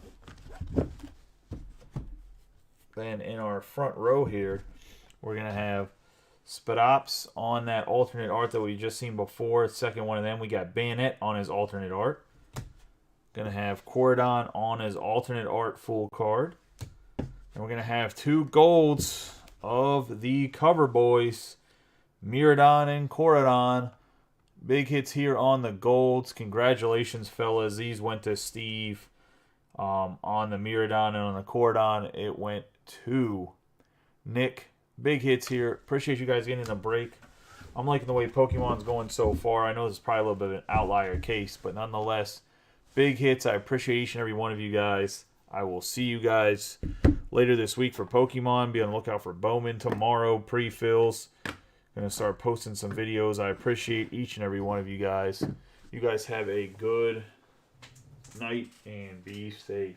Then in our front row here, we're going to have Spidops on that alternate art that we just seen before. Second one of them, we got Bayonet on his alternate art. Going to have Corridon on his alternate art full card. And we're going to have two golds of the cover boys, Miraidon and Corridon. Big hits here on the golds. Congratulations, fellas. These went to Steve on the Miraidon, and on the Corridon, it went to Nick. Big hits here. Appreciate you guys getting in the break. I'm liking the way Pokemon's going so far. I know this is probably a little bit of an outlier case, but nonetheless, big hits. I appreciate each and every one of you guys. I will see you guys later this week for Pokemon. Be on the lookout for Bowman tomorrow, pre-fills. Going to start posting some videos. I appreciate each and every one of you guys. You guys have a good night and be safe.